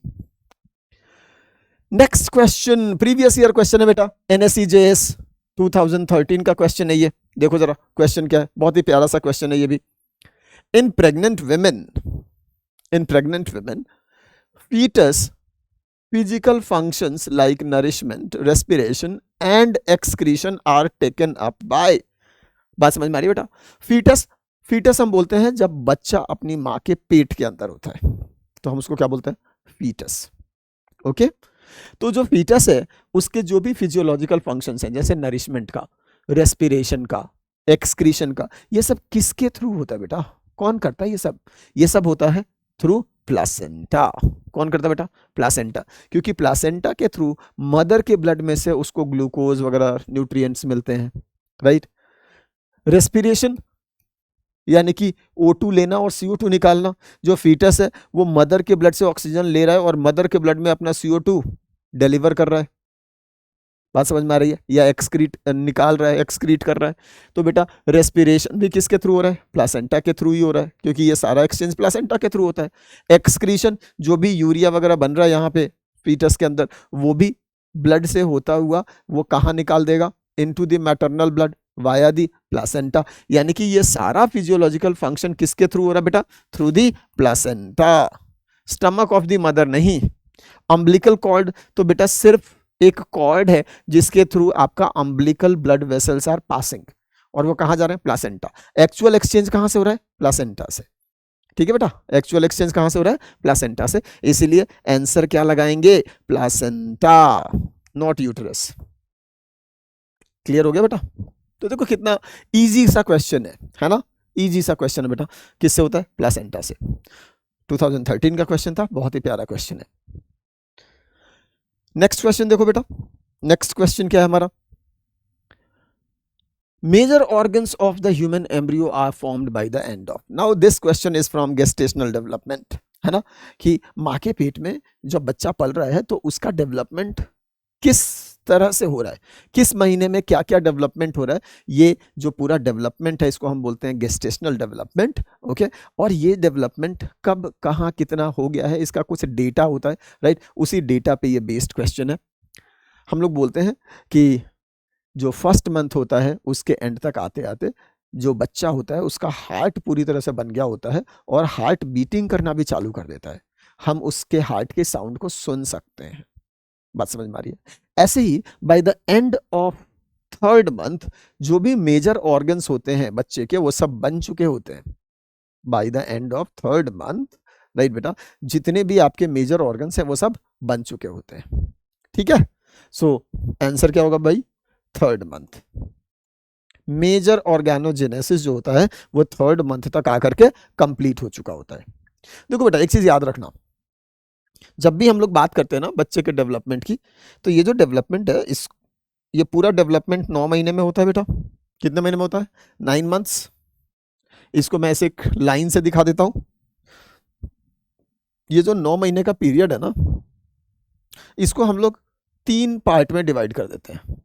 Next question previous year question है बेटा, NSEJS 2013 का क्वेश्चन है ये। देखो जरा क्वेश्चन क्या है, बहुत ही प्यारा सा क्वेश्चन है ये भी। इन pregnant women fetus physical functions like nourishment, respiration and excretion are taken up by। बात समझ में आ रही है बेटा? फीटस हम बोलते हैं जब बच्चा अपनी माँ के पेट के अंदर होता है, तो हम उसको क्या बोलते हैं? फीटस। ओके, तो जो फीटस है उसके जो भी फिजियोलॉजिकल फंक्शंस हैं, जैसे नरिशमेंट का, रेस्पिरेशन का, एक्सक्रीशन का, ये सब किसके थ्रू होता है बेटा? कौन करता है ये सब? ये सब होता है थ्रू प्लासेंटा। कौन करता है बेटा? प्लासेंटा। क्योंकि प्लासेंटा के थ्रू मदर के ब्लड में से उसको ग्लूकोज वगैरह न्यूट्रिएंट्स मिलते हैं, राइट। रेस्पिरेशन यानी कि O2 लेना और CO2 निकालना। जो फीटस है वो मदर के ब्लड से ऑक्सीजन ले रहा है और मदर के ब्लड में अपना CO2 डिलीवर कर रहा है। बात समझ में आ रही है? या एक्सक्रीट निकाल रहा है, एक्सक्रीट कर रहा है। तो बेटा रेस्पिरेशन भी किसके थ्रू हो रहा है? प्लासेंटा के थ्रू ही हो रहा है, क्योंकि ये सारा एक्सचेंज प्लासेंटा के थ्रू होता है। एक्सक्रीशन, जो भी यूरिया वगैरह बन रहा है यहाँ पे फीटस के अंदर, वो भी ब्लड से होता हुआ वो कहाँ निकाल देगा? Into the maternal blood via the placenta. यानी कि ये सारा फिजियोलॉजिकल फंक्शन किसके थ्रू हो रहा है बेटा? Through the placenta. Stomach of the mother नहीं। अम्बिलिकल कॉर्ड तो बेटा सिर्फ एक कॉर्ड है जिसके थ्रू आपका umbilical blood vessels are passing, और वो कहाँ जा रहे हैं? प्लासेंटा। एक्चुअल एक्सचेंज कहाँ से हो रहा है? प्लासेंटा से। ठीक है बेटा, एक्चुअल एक्सचेंज कहाँ से हो रहा है? प्लासेंटा से। इसीलिए आंसर क्या लगाएंगे? Placenta, not uterus. क्लियर हो गया बेटा? तो देखो कितना इजी सा क्वेश्चन है ना? इजी सा क्वेश्चन है बेटा। किससे होता है? प्लासेंटा से। 2013 का क्वेश्चन था, बहुत ही प्यारा क्वेश्चन है। नेक्स्ट क्वेश्चन देखो बेटा, नेक्स्ट क्वेश्चन क्या है हमारा? Major organs of the human embryo are formed by the end of. Now this question is from gestational development, है ना? कि माँ के पेट में जब बच्चा पल रहा है तो उसका डेवलपमेंट किस तरह से हो रहा है, किस महीने में क्या क्या डेवलपमेंट हो रहा है, ये जो पूरा डेवलपमेंट है इसको हम बोलते हैं गेस्टेशनल डेवलपमेंट। ओके, और ये डेवलपमेंट कब कहाँ कितना हो गया है इसका कुछ डेटा होता है, राइट। उसी डेटा पे ये बेस्ड क्वेश्चन है। हम लोग बोलते हैं कि जो फर्स्ट मंथ होता है उसके एंड तक आते आते जो बच्चा होता है उसका हार्ट पूरी तरह से बन गया होता है और हार्ट बीटिंग करना भी चालू कर देता है। हम उसके हार्ट के साउंड को सुन सकते हैं। बात समझ में आ रही है? ऐसे ही by the end of third month जो भी मेजर ऑर्गन्स होते हैं बच्चे के वो सब बन चुके होते हैं। Bye the end of third month, right बेटा, जितने भी आपके मेजर ऑर्गन्स हैं वो सब बन चुके होते हैं। ठीक है, सो आंसर क्या होगा भाई? Third month. मेजर ऑर्गेनोजेनेसिस जो होता है वो थर्ड मंथ तक आकर के कंप्लीट हो चुका होता है। देखो बेटा एक चीज याद रखना, जब भी हम लोग बात करते हैं ना बच्चे के डेवलपमेंट की, तो ये जो डेवलपमेंट है ये पूरा डेवलपमेंट 9 महीने में होता है बेटा। कितने महीने में होता है? 9 मंथ्स। इसको मैं ऐसे एक लाइन से दिखा देता हूं। ये जो 9 महीने का पीरियड है ना, इसको हम लोग 3 पार्ट में डिवाइड कर देते हैं,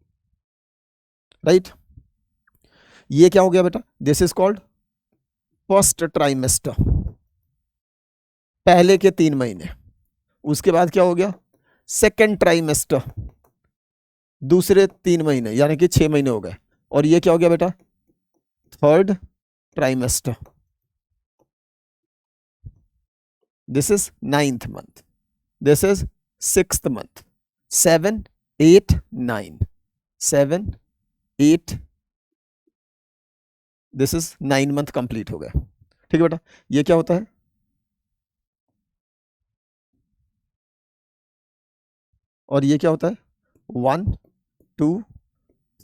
राइट। ये क्या हो गया बेटा? This is called first trimester, पहले के 3 महीने। उसके बाद क्या हो गया? सेकेंड ट्राइमेस्टर, दूसरे 3 महीने, यानी कि 6 महीने हो गए। और ये क्या हो गया बेटा? Third trimester, this is 9th month, this is 6th month, 7, 8, 9, 7, 8, this is 9 month complete हो गया। ठीक है बेटा, ये क्या होता है? और ये क्या होता है? 1, 2,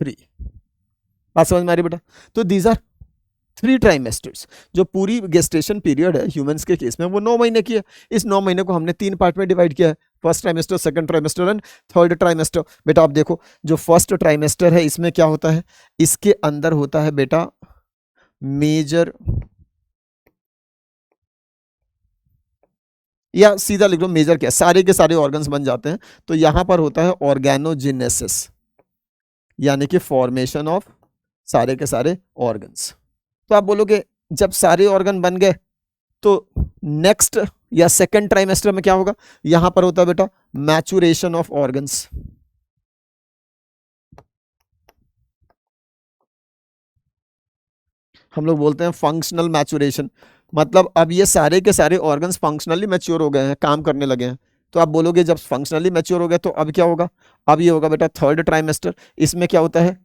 3। बात समझ में आ रही बेटा? तो दीज आर 3 ट्राइमेस्टर्स। जो पूरी गेस्टेशन पीरियड है ह्यूमंस के केस में वो 9 महीने की है। इस 9 महीने को हमने 3 पार्ट में डिवाइड किया है, first trimester, second trimester and third trimester. बेटा आप देखो जो फर्स्ट ट्राइमेस्टर है इसमें क्या होता है? इसके अंदर होता है बेटा मेजर या सीधा लिख लो मेजर क्या, सारे के सारे ऑर्गन्स बन जाते हैं। तो यहां पर होता है ऑर्गेनोजेनेसिस, यानी कि फॉर्मेशन ऑफ सारे के सारे ऑर्गन्स। तो आप बोलोगे जब सारे ऑर्गन बन गए तो नेक्स्ट या सेकेंड ट्राइमेस्टर में क्या होगा, यहां पर होता है बेटा मैचुरेशन ऑफ ऑर्गन्स। हम लोग बोलते हैं फंक्शनल मैचुरेशन, मतलब अब ये सारे के सारे ऑर्गन्स फंक्शनली मैच्योर हो गए हैं, काम करने लगे हैं। तो आप बोलोगे जब फंक्शनली मैच्योर हो गए तो अब क्या होगा, अब ये होगा बेटा थर्ड ट्राइमेस्टर। इसमें क्या होता है,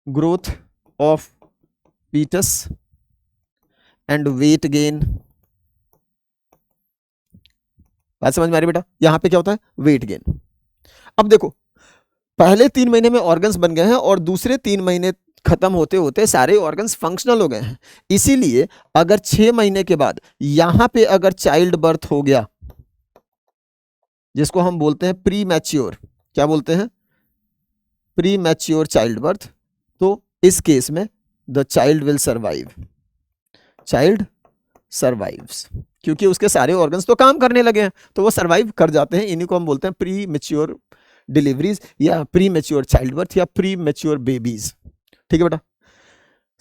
growth of foetus and weight gain. बात समझ में आ रही बेटा, यहां पे क्या होता है वेट गेन। अब देखो पहले 3 महीने में ऑर्गन्स बन गए हैं और दूसरे 3 महीने खत्म होते होते सारे ऑर्गन्स फंक्शनल हो गए हैं। इसीलिए अगर 6 महीने के बाद यहां पे अगर चाइल्ड बर्थ हो गया, जिसको हम बोलते हैं प्री मैच्योर, क्या बोलते हैं प्री मैच्योर चाइल्ड बर्थ, तो इस केस में the child will survive, child survives, क्योंकि उसके सारे ऑर्गन्स तो काम करने लगे हैं तो वो सर्वाइव कर जाते हैं। इन्हीं को हम बोलते हैं प्री मैच्योर डिलीवरीज या प्री मैच्योर चाइल्ड बर्थ या प्री मैच्योर बेबीज। ठीक है बेटा,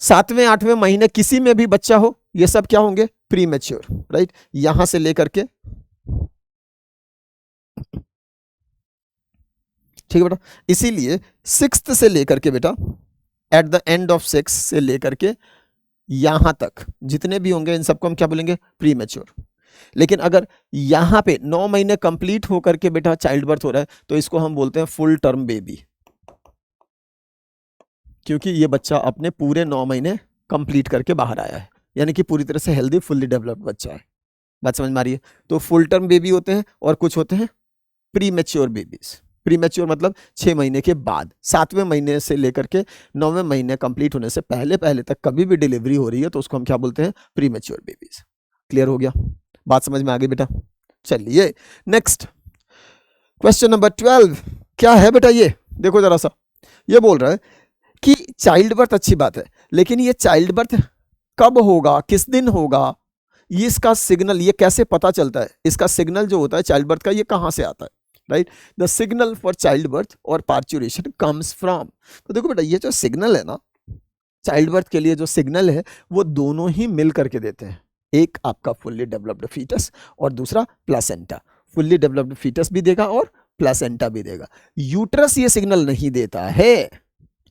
7वें 8वें महीने किसी में भी बच्चा हो, ये सब क्या होंगे प्री मैच्योर, राइट। यहां से लेकर के, ठीक है बेटा, इसीलिए 6th से लेकर के बेटा एट द एंड ऑफ 6 से लेकर के यहां तक जितने भी होंगे इन सबको हम क्या बोलेंगे प्री मैच्योर। लेकिन अगर यहां पे 9 महीने कंप्लीट होकर के बेटा चाइल्ड बर्थ हो रहा है तो इसको हम बोलते हैं फुल टर्म बेबी, क्योंकि ये बच्चा अपने पूरे 9 महीने कंप्लीट करके बाहर आया है, यानी कि पूरी तरह से हेल्दी फुल्ली डेवलप्ड बच्चा है। बात समझ में आ रही है। तो फुल टर्म बेबी होते हैं और कुछ होते हैं pre mature babies. Pre mature मतलब 6 महीने के बाद, 7वें महीने से लेकर के 9वें महीने कंप्लीट होने से पहले पहले तक कभी भी डिलीवरी हो रही है तो उसको हम क्या बोलते हैं प्री मैच्योर बेबीज। क्लियर हो गया, बात समझ में आ गई बेटा। चलिए नेक्स्ट क्वेश्चन नंबर 12 क्या है बेटा, ये देखो जरा सा, ये बोल रहा है कि चाइल्ड बर्थ अच्छी बात है, लेकिन ये चाइल्ड बर्थ कब होगा, किस दिन होगा, ये इसका सिग्नल ये कैसे पता चलता है, इसका सिग्नल जो होता है चाइल्ड बर्थ का ये कहां से आता है, right. The signal for child birth और पार्चुरेशन कम्स फ्रॉम। तो देखो बेटा ये जो सिग्नल है ना चाइल्ड बर्थ के लिए, जो सिग्नल है वो दोनों ही मिल करके देते हैं, एक आपका फुल्ली डेवलप्ड फीटस और दूसरा प्लासेंटा। फुल्ली डेवलप्ड फीटस भी देगा और प्लासेंटा भी देगा, यूट्रस ये सिग्नल नहीं देता है।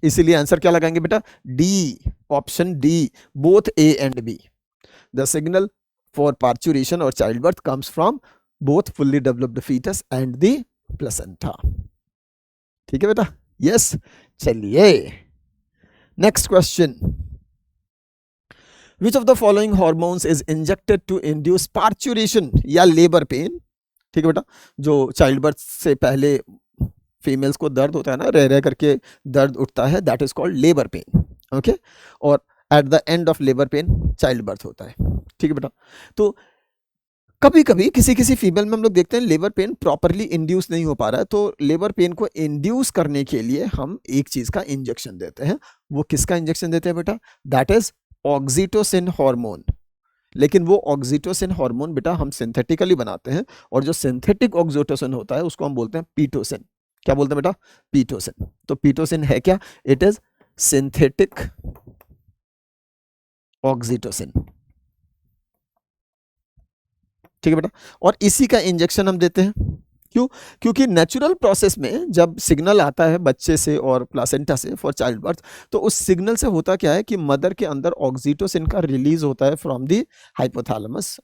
इसीलिए आंसर क्या लगाएंगे बेटा D, option D, both A and B. The signal for parturition और child birth comes from both fully developed foetus and the placenta. ठीक है बेटा, यस। चलिए next question, which of the following hormones is injected to induce parturition या labour pain. ठीक है बेटा, जो चाइल्ड बर्थ से पहले फीमेल्स को दर्द होता है ना, रह रह करके दर्द उठता है, that is called labour pain, okay. और at the end of labour pain child birth होता है। ठीक है बेटा, तो कभी कभी किसी किसी फीमेल में हम लोग देखते हैं लेबर पेन प्रॉपरली इंड्यूस नहीं हो पा रहा है, तो लेबर पेन को इंड्यूस करने के लिए हम एक चीज का इंजेक्शन देते हैं। वो किसका इंजेक्शन देते हैं बेटा, दैट इज ऑक्सीटोसिन हार्मोन। लेकिन वो ऑक्सीटोसिन हार्मोन बेटा हम सिंथेटिकली बनाते हैं, और जो सिंथेटिक ऑक्सीटोसिन होता है उसको हम बोलते हैं पीटोसिन। क्या बोलते हैं बेटा पीटोसिन। तो पीटोसिन है क्या, इट इज सिंथेटिक ऑक्सीटोसिन। ठीक है बेटा, और इसी का इंजेक्शन हम देते हैं। क्यों, क्योंकि नेचुरल प्रोसेस में जब सिग्नल आता है बच्चे से और प्लासेंटा से फॉर चाइल्ड बर्थ, तो उस सिग्नल से होता क्या है कि मदर के अंदर ऑक्सीटोसिन का रिलीज होता है फ्रॉम द हाइपोथैलेमस,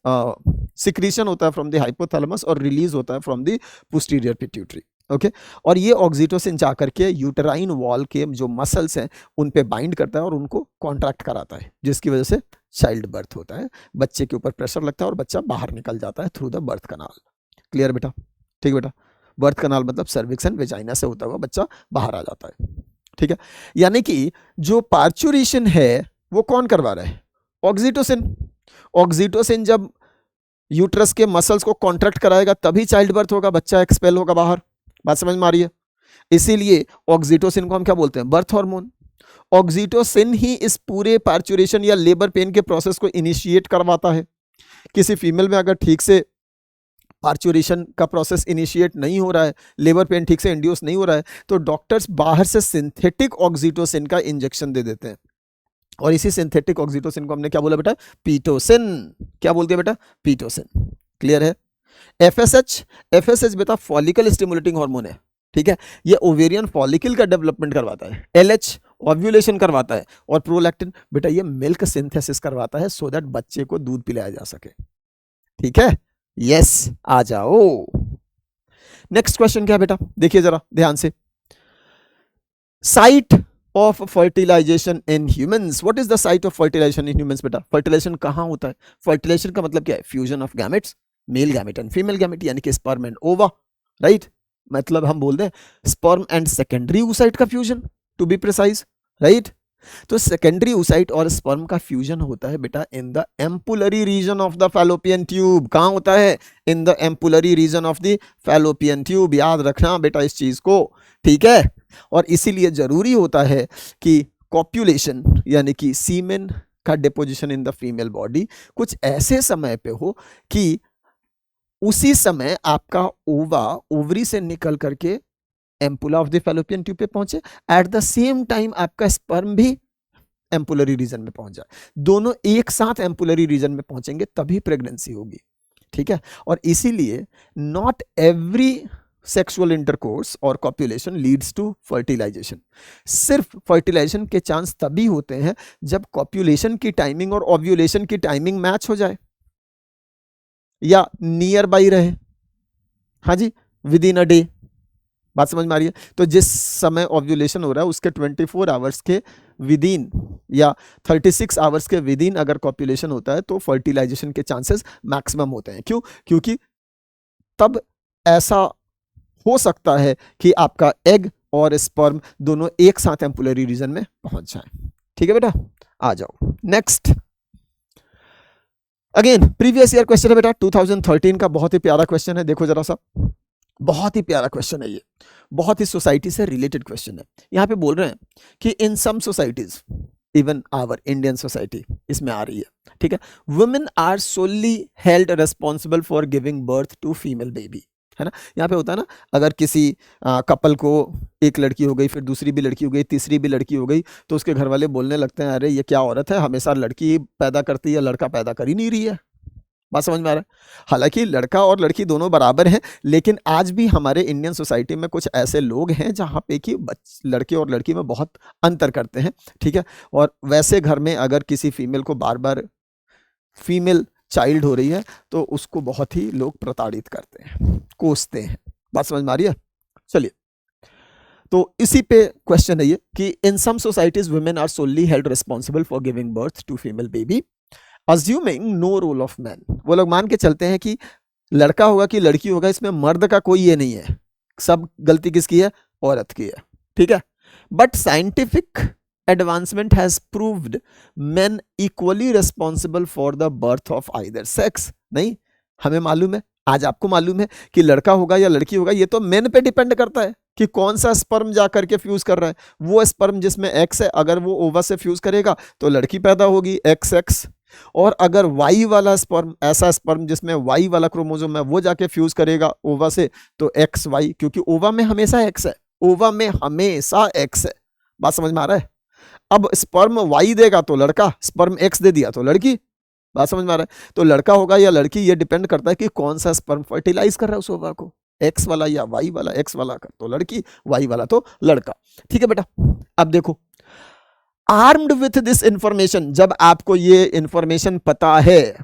सिक्रीशन होता है फ्रॉम द हाइपोथैलेमस और रिलीज होता है from the posterior pituitary, okay. और ये ऑक्सीटोसिन जाकर के यूटेराइन वॉल के जो मसल्स हैं उन पे बाइंड करता है और उनको कॉन्ट्रैक्ट कराता है, जिसकी वजह से चाइल्ड बर्थ होता है, बच्चे के ऊपर प्रेशर लगता है और बच्चा बाहर निकल जाता है through the birth canal. Clear बेटा, ठीक बेटा, बर्थ कनाल मतलब सर्विक्स एंड वेजाइना से होता हुआ बच्चा बाहर आ जाता है। ठीक है, यानी कि जो पार्चुरेशन है वो कौन करवा रहा है, ऑक्सीटोसिन। ऑक्सीटोसिन जब यूट्रस के मसल्स को कॉन्ट्रैक्ट कराएगा तभी चाइल्ड बर्थ होगा, बच्चा एक्सपेल होगा बाहर। बात समझ में आ रही है। इसीलिए ऑक्सीटोसिन को हम क्या बोलते हैं, बर्थ हार्मोन। ऑक्सीटोसिन ही इस पूरे पार्चुरेशन या लेबर पेन के प्रोसेस को इनिशिएट करवाता है। किसी फीमेल में अगर ठीक से पार्चुरेशन का प्रोसेस इनिशिएट नहीं हो रहा है, लेबर पेन ठीक से इंड्यूस नहीं हो रहा है, तो डॉक्टर्स बाहर से सिंथेटिक ऑक्सीटोसिन का इंजेक्शन दे देते हैं। और इसी सिंथेटिक ऑक्सीटोसिन को हमने क्या बोला बेटा? पीटोसिन। क्या बोल दिया बेटा? पीटोसिन। क्लियर है? एफएसएच बेटा फॉलिकल स्टिमुलेटिंग हार्मोन है, ठीक है, ये ओवेरियन फॉलिकल का डेवलपमेंट करवाता है। एलएच ओव्यूलेशन करवाता है, और प्रोलैक्टिन बेटा ये मिल्क सिंथेसिस करवाता है, सो दैट बच्चे को दूध पिलाया जा सके। ठीक है? यस, आ जाओ। नेक्स्ट क्वेश्चन क्या है बेटा? देखिए जरा ध्यान से। Site of fertilization in humans. What is the site of fertilization in humans बेटा? फर्टिलाइजेशन कहां होता है? फर्टिलाइजेशन का मतलब क्या है? Fusion of gametes, male gamete and female gamete, यानी कि स्पर्म एंड ओवा, राइट? मतलब हम बोल दें स्पर्म एंड सेकेंडरी oocyte का fusion, to be precise, right? तो सेकेंडरी oocyte और स्पर्म का फ्यूजन होता है बेटा in the ampullary region of the fallopian tube. कहां होता है? In the ampullary region of the fallopian tube. याद रखना बेटा इस चीज को, ठीक है? और इसीलिए जरूरी होता है कि कॉप्युलेशन यानी कि सीमेन का deposition in the female body कुछ ऐसे समय पे हो कि उसी समय आपका ओवा ओवरी से निकल करके ampulla of the fallopian tube पे पहुंचे, एट द सेम टाइम आपका स्पर्म भी एम्पुलरी रीजन में पहुंच जाए। दोनों एक साथ एम्पुलरी रीजन में पहुंचेंगे तभी प्रेगनेंसी होगी, ठीक है? और इसीलिए नॉट एवरी सेक्सुअल इंटरकोर्स और कॉप्युलेशन लीड्स टू फर्टिलाइजेशन। सिर्फ फर्टिलाइजेशन के चांस तभी होते हैं जब कॉप्युलेशन की टाइमिंग और ओव्यूलेशन की टाइमिंग मैच हो जाए या नियर बाई रहे। हाँ जी, विद इन अ डे। बात समझ में आ रही है? तो जिस समय ओव्यूलेशन हो रहा है उसके 24 आवर्स के विद इन या 36 आवर्स के विद इन अगर कॉप्युलेशन होता है तो फर्टिलाइजेशन के चांसेस मैक्सिमम होते हैं। क्यों? क्योंकि तब ऐसा हो सकता है कि आपका एग और स्पर्म दोनों एक साथ एम्पुलरी रीजन में पहुंच जाए। ठीक है बेटा, आ जाओ next. Again previous year question है बेटा, 2013 का बहुत ही प्यारा क्वेश्चन है। देखो जरा सा, बहुत ही प्यारा क्वेश्चन है ये, बहुत ही सोसाइटी से रिलेटेड क्वेश्चन है। यहां पे बोल रहे हैं कि in some societies, even our Indian society इसमें आ रही है, ठीक है, women are solely held responsible for giving birth to female baby, है ना? यहाँ पे होता है ना, अगर किसी कपल को एक लड़की हो गई, फिर दूसरी भी लड़की हो गई, तीसरी भी लड़की हो गई, तो उसके घर वाले बोलने लगते हैं अरे ये क्या औरत है, हमेशा लड़की पैदा करती है, लड़का पैदा कर ही नहीं रही है। बात समझ में आ रहा है? हालांकि लड़का और लड़की दोनों बराबर हैं, लेकिन आज भी हमारे इंडियन सोसाइटी में कुछ ऐसे लोग हैं जहाँ पे कि लड़के और लड़की में बहुत अंतर करते हैं, ठीक है? और वैसे घर में अगर किसी फीमेल को बार बार फीमेल चाइल्ड हो रही है तो उसको बहुत ही लोग प्रताड़ित करते हैं, कोसते हैं। बात समझ में आ रही है? चलिए, तो इसी पे क्वेश्चन है ये कि in some societies women are solely held responsible for giving birth to female baby assuming no role of man. वो लोग मान के चलते हैं कि लड़का होगा कि लड़की होगा, इसमें मर्द का कोई ये नहीं है, सब गलती किसकी है? औरत की है, ठीक है? But scientific advancement has proved men equally responsible for the birth of either sex। नहीं, हमें मालूम है, आज आपको मालूम है कि लड़का होगा या लड़की होगा, ये तो मेन पे डिपेंड करता है कि कौन सा स्पर्म जा करके फ्यूज कर रहा है। वो स्पर्म जिसमें एक्स है, अगर वो ओवा से फ्यूज करेगा तो लड़की पैदा होगी, एक्स एक्स। और अगर वाई वाला स्पर्म, ऐसा स्पर्म जिसमें वाई वाला क्रोमोसोम है, वो जाके फ्यूज करेगा ओवा से तो एक्स वाई, क्योंकि ओवा में हमेशा एक्स है, ओवा में हमेशा एक्स है। बात समझ में आ रहा है? अब स्पर्म वाई देगा तो लड़का, स्पर्म एक्स दे दिया तो लड़की। बात समझ में आ रहा है? तो लड़का होगा या लड़की, ये डिपेंड करता है कि कौन सा स्पर्म फर्टिलाइज कर रहा है उस ओवा को, एक्स वाला या वाई वाला। एक्स वाला का तो लड़की, वाई वाला तो लड़का। ठीक है बेटा, अब देखो, आर्म्ड विथ दिस इंफॉर्मेशन, जब आपको ये इंफॉर्मेशन पता है,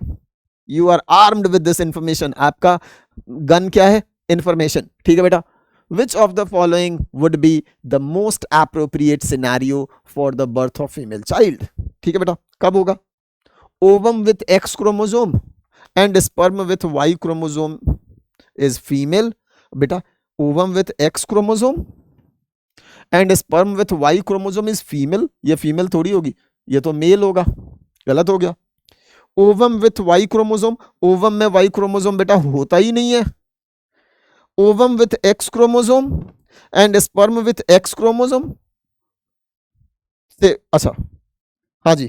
you are armed with this information, आपका गन क्या है? इंफॉर्मेशन। ठीक है बेटा, which of the following would be the most appropriate scenario for the birth of female child? ठीक है बेटा, कब होगा? ovum with X chromosome and sperm with Y chromosome is female। बेटा ovum with X chromosome and sperm with Y chromosome is female, ये female थोड़ी होगी, ये तो मेल होगा। गलत हो गया। ovum with Y chromosome, ovum में Y chromosome बेटा होता ही नहीं है। ovum with X chromosome and sperm with X chromosome से, अच्छा हाँ जी,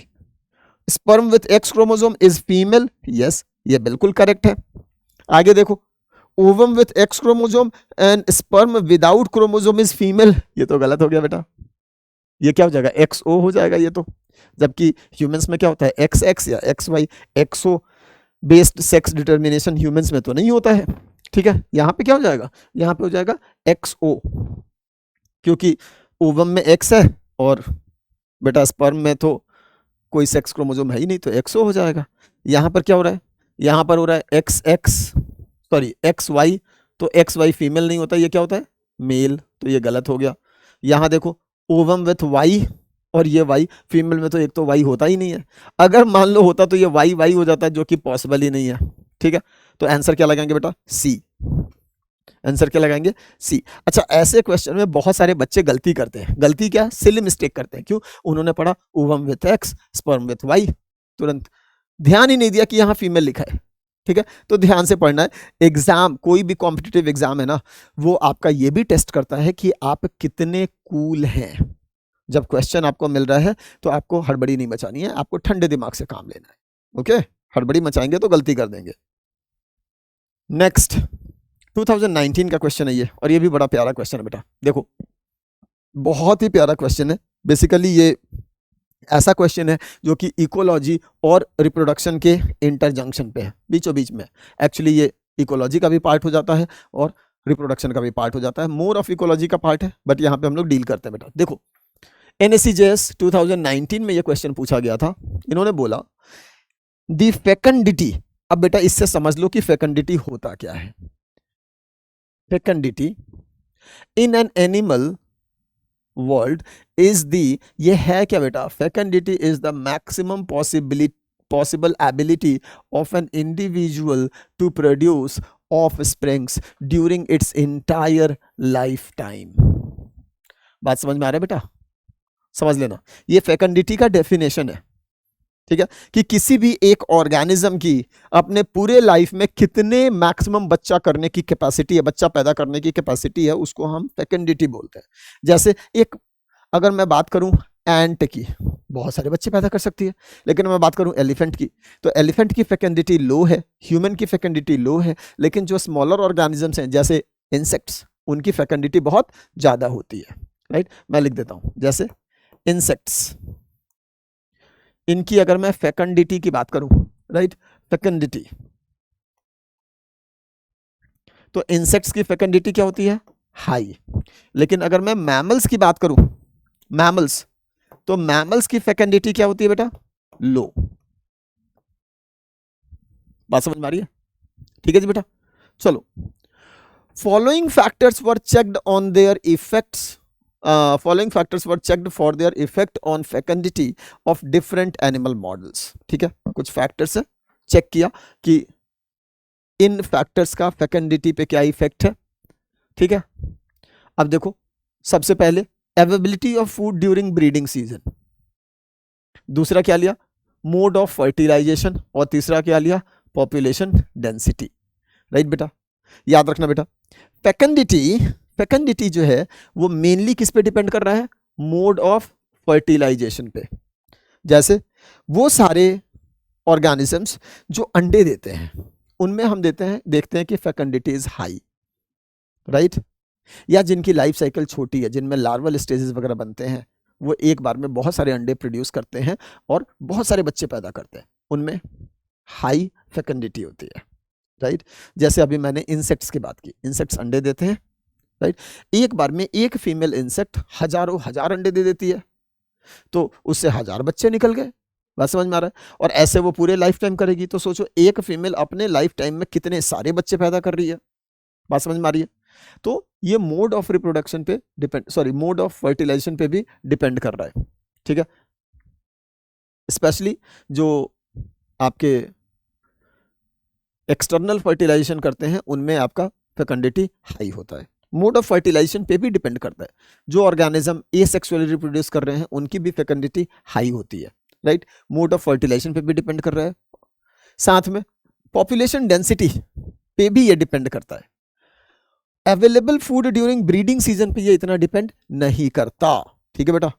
sperm with X chromosome is female, yes, ये बिल्कुल करेक्ट है। आगे देखो, ovum with x chromosome and sperm without chromosome is female, ये तो गलत हो गया बेटा। ये क्या हो जाएगा, एक्स ओ हो जाएगा ये तो, जबकि ह्यूमंस में क्या होता है, एक्स एक्स या एक्स वाई, एक्सो बेस्ड सेक्स डिटर्मिनेशन ह्यूमंस में तो नहीं होता है। ठीक है, यहाँ पे क्या हो जाएगा, यहाँ पे हो जाएगा एक्स ओ, क्योंकि ओवम में एक्स है और बेटा स्पर्म में तो कोई सेक्स क्रोमोसोम है ही नहीं, तो एक्सओ हो जाएगा। यहाँ पर क्या हो रहा है, यहाँ पर हो रहा है X X, sorry X Y, तो एक्स वाई फीमेल नहीं होता, ये क्या होता है, मेल, तो ये गलत हो गया। यहाँ देखो, ओवम विथ वाई, और ये वाई, फीमेल में तो एक तो वाई होता ही नहीं है, अगर मान लो होता तो ये वाई वाई हो जाता है, जो कि पॉसिबल ही नहीं है। ठीक है, तो आंसर क्या लगाएंगे बेटा, सी, आंसर क्या लगाएंगे, सी। अच्छा, ऐसे क्वेश्चन में बहुत सारे बच्चे गलती करते हैं, गलती क्या, सिली मिस्टेक करते हैं, क्यों, उन्होंने पढ़ा ovum with X sperm with Y, तुरंत ध्यान ही नहीं दिया कि यहाँ फीमेल लिखा है। ठीक है, तो ध्यान से पढ़ना है। एग्जाम, कोई भी कॉम्पिटिटिव एग्जाम है ना, वो आपका ये भी टेस्ट करता है कि आप कितने कूल हैं। जब क्वेश्चन आपको मिल रहा है तो आपको हड़बड़ी नहीं मचानी है, आपको ठंडे दिमाग से काम लेना है। ओके, हड़बड़ी मचाएंगे तो गलती कर देंगे। नेक्स्ट 2019 का क्वेश्चन है ये, और ये भी बड़ा प्यारा क्वेश्चन है बेटा। देखो, बहुत ही प्यारा क्वेश्चन है। बेसिकली ये ऐसा क्वेश्चन है जो कि इकोलॉजी और रिप्रोडक्शन के इंटरजंक्शन पे है, बीचों बीच में। एक्चुअली ये इकोलॉजी का भी पार्ट हो जाता है और रिप्रोडक्शन का भी पार्ट हो जाता है, मोर ऑफ इकोलॉजी का पार्ट है, बट यहाँ पे हम लोग डील करते हैं बेटा। देखो, NSCJS 2019 में ये क्वेश्चन पूछा गया था। इन्होंने बोला दी फेकंडिटी, अब बेटा इससे समझ लो कि फेकंडिटी होता क्या है। Fecundity in an animal world is the, ये है क्या बेटा, fecundity is the maximum possible ability of an individual to produce offsprings during its entire life time. बात समझ में आ रहा है बेटा, समझ लेना, ये फेकंडिटी का डेफिनेशन है। ठीक है, कि किसी भी एक ऑर्गेनिज्म की अपने पूरे लाइफ में कितने मैक्सिमम बच्चा करने की कैपेसिटी है, बच्चा पैदा करने की कैपेसिटी है, उसको हम फेकंडिटी बोलते हैं। जैसे एक, अगर मैं बात करूं एंट की, बहुत सारे बच्चे पैदा कर सकती है, लेकिन मैं बात करूं एलिफेंट की, तो एलिफेंट की फेकंडिटी लो है, ह्यूमन की फेकंडिटी लो है, लेकिन जो स्मॉलर ऑर्गेनिजम्स हैं जैसे इंसेक्ट्स, उनकी फेकंडिटी बहुत ज्यादा होती है। राइट, मैं लिख देता हूं, जैसे इंसेक्ट्स, इनकी अगर मैं फेकंडिटी की बात करूं, राइट, फेकंडिटी, तो इंसेक्ट्स की फेकंडिटी क्या होती है, हाई। लेकिन अगर मैं मैमल्स की बात करूं, मैमल्स, तो मैमल्स की फेकंडिटी क्या होती है बेटा, लो। बात समझ में आ रही है, ठीक है जी बेटा। चलो, following factors were checked on their effects, following factors were checked for their effect on fecundity of different animal models। ठीक है, कुछ फैक्टर्स है, चेक किया कि इन फैक्टर्स का फेकंडिटी पे क्या इफेक्ट है। ठीक है, अब देखो, सबसे पहले availability of food during breeding season, दूसरा क्या लिया, मोड ऑफ फर्टिलाइजेशन, और तीसरा क्या लिया, पॉपुलेशन डेंसिटी। राइट बेटा, याद रखना बेटा, फेकंडिटी जो है वो मेनली किस पे डिपेंड कर रहा है, मोड ऑफ फर्टिलाइजेशन पे। जैसे वो सारे ऑर्गेनिजम्स जो अंडे देते हैं, उनमें हम देखते हैं कि फेकंडिटी इज हाई। राइट, या जिनकी लाइफ साइकिल छोटी है, जिनमें लार्वल स्टेजेस वगैरह बनते हैं, वो एक बार में बहुत सारे अंडे प्रोड्यूस करते हैं और बहुत सारे बच्चे पैदा करते हैं, उनमें हाई फेकंडिटी होती है। राइट, जैसे अभी मैंने इंसेक्ट्स की बात की, इंसेक्ट्स अंडे देते हैं। राइट, एक बार में एक फीमेल इंसेक्ट हजारों हजार अंडे दे देती है, तो उससे 1000 बच्चे निकल गए। बात समझ में आ रहा है, और ऐसे वो पूरे लाइफ टाइम करेगी, तो सोचो एक फीमेल अपने लाइफ टाइम में कितने सारे बच्चे पैदा कर रही है। बात समझ में आ रही है, तो ये मोड ऑफ रिप्रोडक्शन पे depend, sorry mode of fertilization पे भी डिपेंड कर रहा है। ठीक है, स्पेशली जो आपके एक्सटर्नल फर्टिलाइजेशन करते हैं, उनमें आपका फेकंडिटी हाई होता है। मोड ऑफ फर्टिलाइजेशन पे भी डिपेंड करता है, जो ऑर्गेनिज्म एसेक्सुअली रिप्रोड्यूस कर रहे हैं, उनकी भी फेकंडिटी हाई होती है। राइट, मोड ऑफ फर्टिलाइजेशन पे भी डिपेंड कर रहा है, साथ में पॉपुलेशन डेंसिटी पे भी ये डिपेंड करता है। Available food during breeding season पे ये इतना डिपेंड नहीं करता। ठीक है बेटा,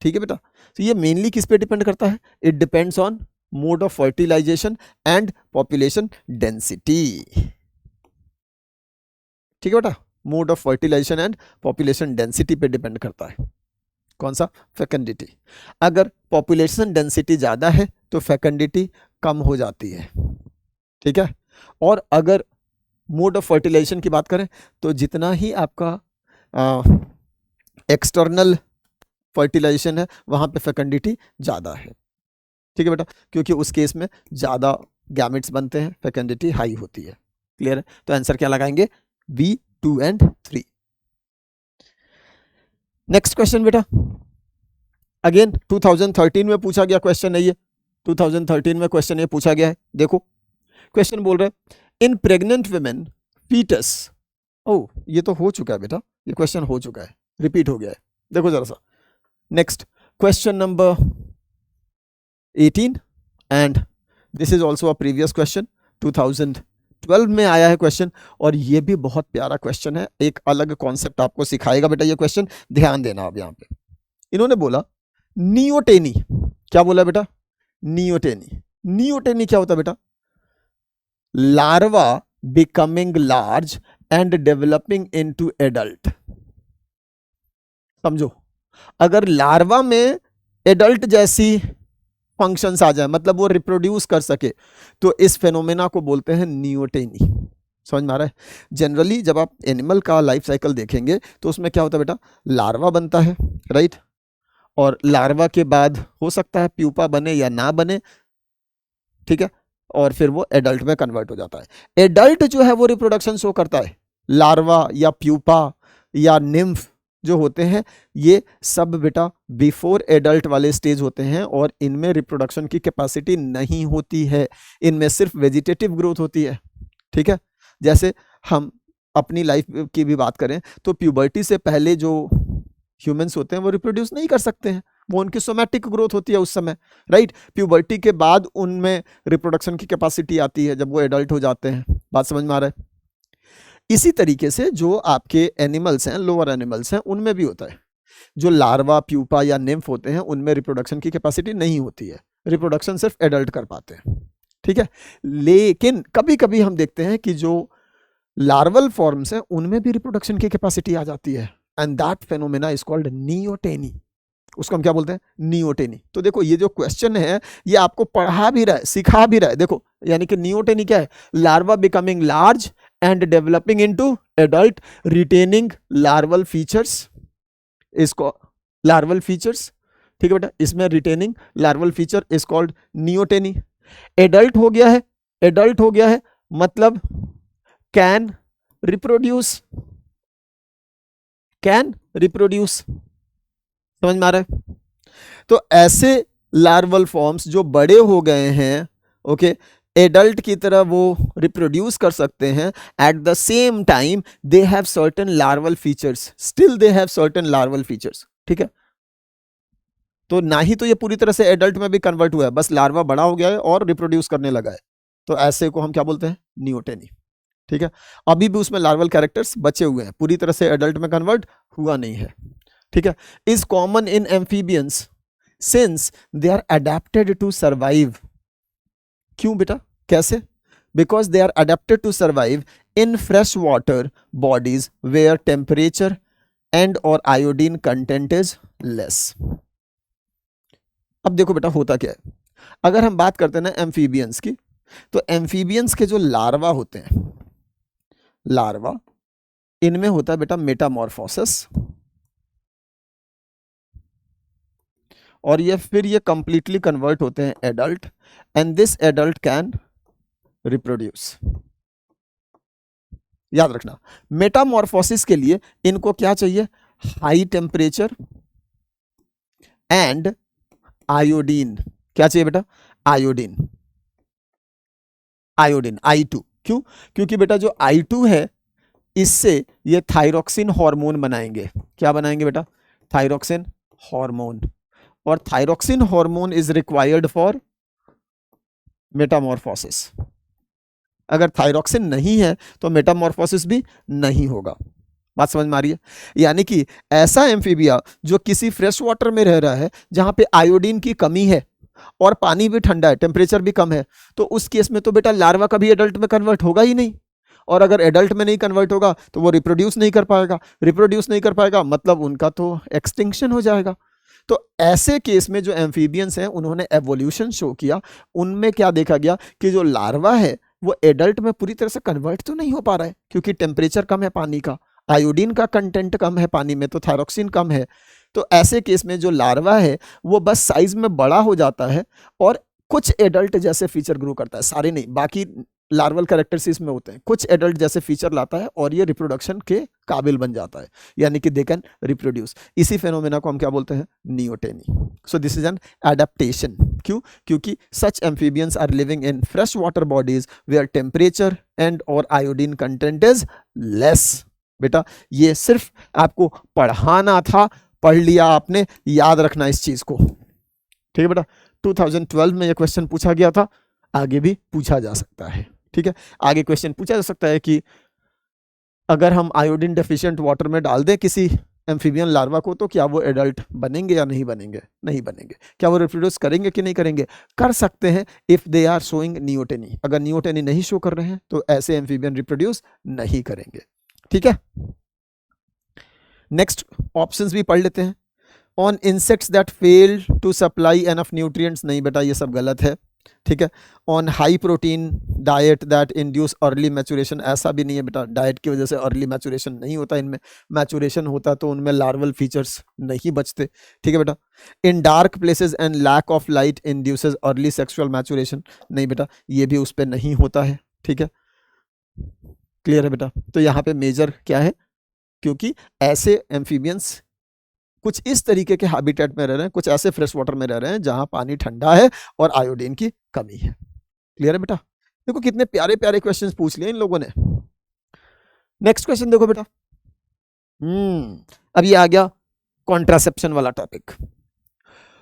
ठीक है बेटा, तो ये मेनली किस पे डिपेंड करता है, it depends on mode of fertilization and population density. ठीक है बेटा, mode of fertilization and population density पे डिपेंड करता है। कौन सा? फेकंडिटी। अगर पॉपुलेशन डेंसिटी ज्यादा है तो फेकंडिटी कम हो जाती है। ठीक है, और अगर मोड ऑफ फर्टिलाइजेशन की बात करें तो जितना ही आपका एक्सटर्नल फर्टिलाइजेशन है वहां पे फेकंडिटी ज्यादा है। ठीक है बेटा, क्योंकि उस केस में ज्यादा गैमेट्स बनते हैं, फेकंडिटी हाई होती है। क्लियर है? तो आंसर क्या लगाएंगे? B, 2 and 3। नेक्स्ट क्वेश्चन बेटा, अगेन 2013 में पूछा गया क्वेश्चन है ये। 2013 में क्वेश्चन ये पूछा गया है। देखो क्वेश्चन बोल रहे हैं इन प्रेग्नेंट वुमेन फीटस। ओ ये तो हो चुका है बेटा, ये क्वेश्चन हो चुका है, रिपीट हो गया है। देखो जरा सा, next question number 18 and this is also a previous question, 2012 में आया है क्वेश्चन, और ये भी बहुत प्यारा क्वेश्चन है, एक अलग कॉन्सेप्ट आपको सिखाएगा बेटा ये क्वेश्चन। ध्यान देना अब यहाँ पे इन्होंने बोला नियोटेनी। क्या बोला बेटा? नियोटेनी। नियोटेनी क्या होता है बेटा? Larva becoming large and developing into adult. समझो, अगर लार्वा में एडल्ट जैसी फंक्शंस आ जाए, मतलब वो रिप्रोड्यूस कर सके, तो इस फेनोमेना को बोलते हैं नियोटेनी। समझ में आ रहा है? जनरली जब आप एनिमल का लाइफ साइकिल देखेंगे तो उसमें क्या होता है बेटा? लार्वा बनता है, राइट, और लार्वा के बाद हो सकता है प्यूपा बने या ना बने। ठीक है, और फिर वो एडल्ट में कन्वर्ट हो जाता है। एडल्ट जो है वो रिप्रोडक्शन शो करता है। लार्वा या प्यूपा या निम्फ जो होते हैं ये सब बेटा बिफोर एडल्ट वाले स्टेज होते हैं, और इनमें रिप्रोडक्शन की कैपेसिटी नहीं होती है, इनमें सिर्फ वेजिटेटिव ग्रोथ होती है। ठीक है, जैसे हम अपनी लाइफ की भी बात करें तो प्यूबर्टी से पहले जो ह्यूमंस होते हैं वो रिप्रोड्यूस नहीं कर सकते हैं, वो उनकी सोमैटिक ग्रोथ होती है उस समय, राइट। प्यूबर्टी के बाद उनमें रिप्रोडक्शन की कैपेसिटी आती है जब वो एडल्ट हो जाते हैं। बात समझ में आ रहा है? इसी तरीके से जो आपके एनिमल्स हैं, लोअर एनिमल्स हैं, उनमें भी होता है। जो लार्वा, प्यूपा या निम्फ होते हैं उनमें रिप्रोडक्शन की कैपेसिटी नहीं होती है, रिप्रोडक्शन सिर्फ एडल्ट कर पाते हैं। ठीक है, लेकिन कभी कभी हम देखते हैं कि जो लार्वल फॉर्म्स हैं उनमें भी रिप्रोडक्शन की कैपेसिटी आ जाती है, and that phenomena is called neoteny. उसको हम क्या बोलते हैं? नियोटेनी। तो देखो ये जो क्वेश्चन है ये आपको पढ़ा भी रहा है, सिखा भी रहा है। देखो यानी कि नियोटेनी क्या है? Larva becoming large and developing into adult retaining larval features, इसको लार्वल फीचर्स। ठीक है बेटा, इसमें retaining larval feature is called neoteny. Adult हो गया है, एडल्ट हो गया है मतलब कैन रिप्रोड्यूस, कैन रिप्रोड्यूस। समझ में आ रहा है? तो ऐसे लार्वल फॉर्म्स जो बड़े हो गए हैं, ओके, एडल्ट की तरह वो रिप्रोड्यूस कर सकते हैं, at the same time they have certain larval features, still they have certain larval features. ठीक है, तो ना ही तो ये पूरी तरह से एडल्ट में भी कन्वर्ट हुआ है, बस लार्वा बड़ा हो गया है और रिप्रोड्यूस करने लगा है, तो ऐसे को हम क्या बोलते हैं? नियोटेनी। ठीक है, अभी भी उसमें लार्वल कैरेक्टर्स बचे हुए हैं, पूरी तरह से एडल्ट में कन्वर्ट हुआ नहीं है। ठीक है, is common in amphibians since they are adapted to survive. क्यों बेटा? कैसे? Because they are adapted to survive in fresh water bodies where temperature and और आयोडीन कंटेंट इज लेस। अब देखो बेटा होता क्या है, अगर हम बात करते हैं ना एम्फीबियंस की, तो एम्फीबियंस के जो लार्वा होते हैं, लार्वा, इनमें होता है बेटा मेटामॉर्फोसिस, और ये फिर ये कंप्लीटली कन्वर्ट होते हैं adult, and this adult can reproduce. याद रखना, मेटामॉर्फोसिस के लिए इनको क्या चाहिए? High temperature and iodine. क्या चाहिए बेटा? Iodine, iodine I2। क्यों? क्योंकि बेटा जो I2 है इससे ये थायरोक्सिन हार्मोन बनाएंगे। क्या बनाएंगे बेटा? थायरोक्सिन हार्मोन, और thyroxine hormone is required for Metamorphosis. अगर थायरोक्सिन नहीं है तो मेटामॉर्फोसिस भी नहीं होगा। बात समझ में आ रही है? यानी कि ऐसा एम्फीबिया जो किसी फ्रेश वाटर में रह रहा है जहां पे आयोडीन की कमी है, और पानी भी ठंडा है, टेम्परेचर भी कम है, तो उस केस में तो बेटा लार्वा कभी एडल्ट में कन्वर्ट होगा ही नहीं, और अगर एडल्ट में नहीं कन्वर्ट होगा तो वो रिप्रोड्यूस नहीं कर पाएगा, रिप्रोड्यूस नहीं कर पाएगा मतलब उनका तो एक्सटिंक्शन हो जाएगा। तो ऐसे केस में जो एम्फीबियंस हैं उन्होंने एवोल्यूशन शो किया, उनमें क्या देखा गया कि जो लार्वा है वो एडल्ट में पूरी तरह से कन्वर्ट तो नहीं हो पा रहा है, क्योंकि टेम्परेचर कम है पानी का, आयोडीन का कंटेंट कम है पानी में, तो थायरोक्सिन कम है। तो ऐसे केस में जो लार्वा है वो बस साइज में बड़ा हो जाता है और कुछ एडल्ट जैसे फीचर ग्रो करता है, सारे नहीं, बाकी लार्वल कैरेक्टरिस्टिक्स में होते हैं, कुछ एडल्ट जैसे फीचर लाता है और ये रिप्रोडक्शन के काबिल बन जाता है, यानी कि दे कैन रिप्रोड्यूस। इसी फेनोमेना को हम क्या बोलते हैं? Neoteny. So this is an adaptation. क्यों? क्योंकि such amphibians are living in fresh water bodies where temperature and और आयोडीन कंटेंट इज लेस। बेटा ये सिर्फ आपको पढ़ाना था, पढ़ लिया आपने, याद रखना इस चीज को, ठीक है बेटा। 2012 में ये क्वेश्चन पूछा गया था, आगे भी पूछा जा सकता है, ठीक है। आगे क्वेश्चन पूछा जा सकता है कि अगर हम आयोडीन डेफिशिएंट वाटर में डाल दें किसी एम्फीबियन लार्वा को तो क्या वो एडल्ट बनेंगे या नहीं बनेंगे? नहीं बनेंगे। क्या वो रिप्रोड्यूस करेंगे कि नहीं करेंगे? कर सकते हैं if they are showing neoteny. अगर नियोटेनी नहीं शो कर रहे हैं तो ऐसे एम्फीबियन रिप्रोड्यूस नहीं करेंगे, ठीक है। नेक्स्ट ऑप्शंस भी पढ़ लेते हैं। On insects that fail to supply enough nutrients, नहीं बेटा ये सब गलत है, ठीक है। On high protein diet that induce early maturation, ऐसा भी नहीं है बेटा, डाइट की वजह से अर्ली मैचुरेशन नहीं होता, इनमें मैचुरेशन होता तो उनमें लार्वल फीचर्स नहीं बचते, ठीक है बेटा। In dark places and lack of light induces early sexual maturation, नहीं बेटा ये भी उस पर नहीं होता है, ठीक है। क्लियर है बेटा। तो यहाँ पे मेजर क्या है? क्योंकि ऐसे एम्फीबियंस कुछ इस तरीके के हैबिटेट में रह रहे हैं, कुछ ऐसे फ्रेश वाटर में रह रहे हैं जहां पानी ठंडा है और आयोडीन की कमी है। क्लियर है बेटा। देखो कितने प्यारे प्यारे क्वेश्चंस पूछ लिए इन लोगों ने। नेक्स्ट क्वेश्चन देखो बेटा। अब ये आ गया कॉन्ट्रासेप्शन वाला topic.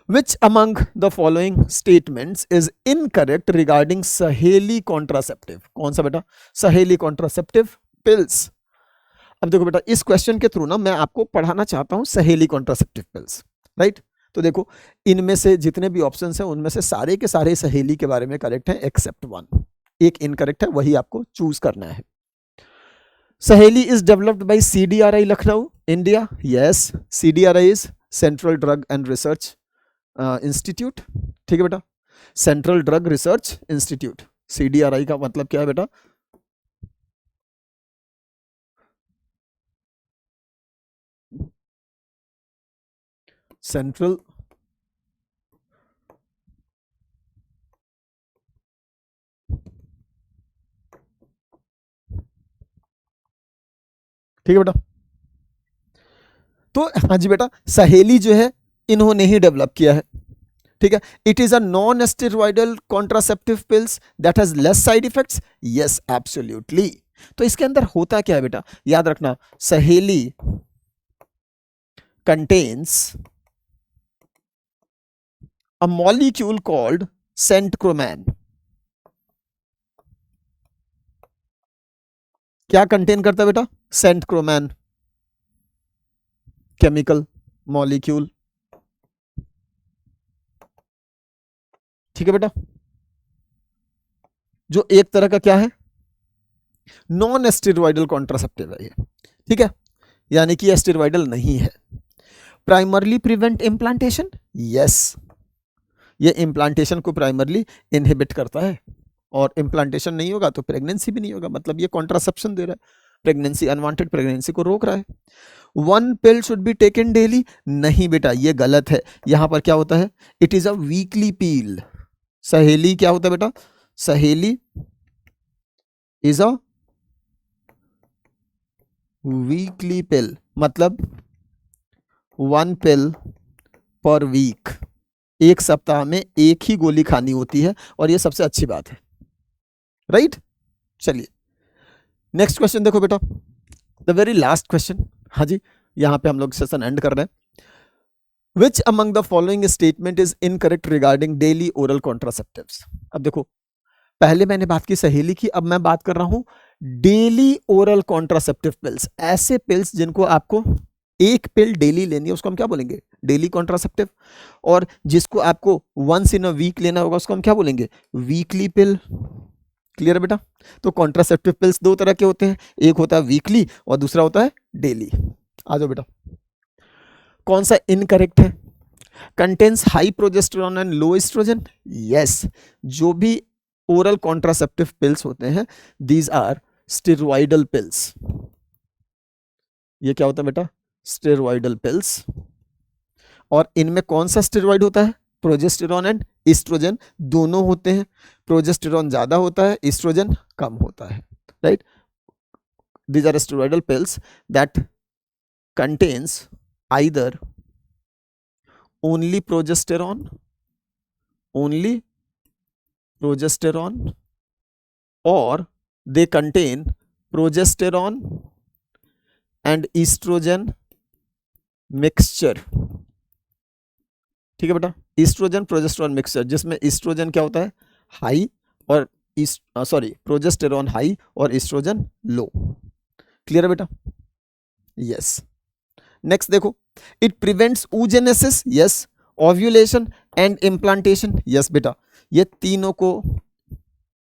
Which among the following statements is incorrect regarding सहेली कॉन्ट्रासेप्टिव? कौन सा बेटा? सहेली कॉन्ट्रासेप्टिव पिल्स। अब देखो बेटा इस क्वेश्चन के थ्रू ना मैं आपको पढ़ाना चाहता हूं सहेली कॉन्ट्रासेप्टिव पिल्स, राइट। तो देखो इनमें से जितने भी ऑप्शंस हैं उनमें से सारे के सारे सहेली के बारे में करेक्ट हैं एक्सेप्ट वन, एक इनकरेक्ट है, वही आपको चूज करना है। सहेली is developed by CDRI Lucknow India. Yes, CDRI is central drug and research institute, ठीक है बेटा। Central drug research institute, CDRI का मतलब क्या है बेटा? सेंट्रल ठीक है बेटा। तो हाँ जी बेटा सहेली जो है इन्होंने ही डेवलप किया है, ठीक है। It is a non steroidal contraceptive pills that has less side effects. Yes absolutely. तो इसके अंदर होता क्या है बेटा? याद रखना, सहेली contains a molecule called centroman। क्या कंटेन करता है बेटा? सेंट्रोमैन केमिकल मॉलिक्यूल, ठीक है बेटा। जो एक तरह का क्या है? नॉन स्टेरॉइडल कॉन्ट्रासेप्टिव है ये, ठीक है, यानी कि स्टेरॉइडल नहीं है। Primarily prevent implantation. यस, ये इम्प्लांटेशन को प्राइमरली इनहिबिट करता है, और इम्प्लांटेशन नहीं होगा तो प्रेगनेंसी भी नहीं होगा, मतलब ये कॉन्ट्रासेप्शन दे रहा है, प्रेगनेंसी अनवांटेड प्रेगनेंसी को रोक रहा है। One pill should be taken daily. नहीं बेटा ये गलत है। यहां पर क्या होता है? इट इज अ वीकली पील। सहेली क्या होता है बेटा? सहेली इज अ वीकली पिल, मतलब वन पिल पर वीक, एक सप्ताह में एक ही गोली खानी होती है, और ये सबसे अच्छी बात है, राइट। चलिए नेक्स्ट क्वेश्चन देखो बेटा, द वेरी लास्ट क्वेश्चन। हाँ जी, यहां पे हम लोग सेशन एंड कर रहे हैं। Which among the following statement is incorrect regarding daily oral contraceptives? अब देखो पहले मैंने बात की सहेली की, अब मैं बात कर रहा हूं डेली ओरल कॉन्ट्रासेप्टिव पिल्स। ऐसे पिल्स जिनको आपको एक पिल डेली लेनी है उसको हम क्या बोलेंगे? डेली कॉन्ट्रासेप्टिव, और जिसको आपको वंस इन अ वीक लेना होगा उसको हम क्या बोलेंगे, वीकली पिल। क्लियर है बेटा? तो कॉन्ट्रासेप्टिव पिल्स दो तरह के होते हैं, एक होता है वीकली और दूसरा होता है डेली। आ जाओ बेटा, कौन सा इनकरेक्ट है? Contains high progesterone and low oestrogen. Yes, जो भी ओरल कॉन्ट्रासेप्टिव पिल्स होते हैं दीज आर स्टेरॉइडल पिल्स। ये क्या होता है बेटा? Steroidal pills. और इनमें कौन सा स्टेरॉइड होता है? प्रोजेस्टेरॉन एंड एस्ट्रोजन दोनों होते हैं। प्रोजेस्टेरॉन ज्यादा होता है, एस्ट्रोजन कम होता है, right? These are steroidal pills that contains either only progesterone or they contain progesterone and estrogen mixture। ठीक है बेटा, एस्ट्रोजन प्रोजेस्टेरॉन मिक्सचर, जिसमें एस्ट्रोजन क्या होता है? हाई, और प्रोजेस्टेरॉन हाई और एस्ट्रोजन लो। क्लियर है बेटा? यस। नेक्स्ट देखो, it prevents oogenesis, yes, ovulation and implantation, yes बेटा, ये तीनों को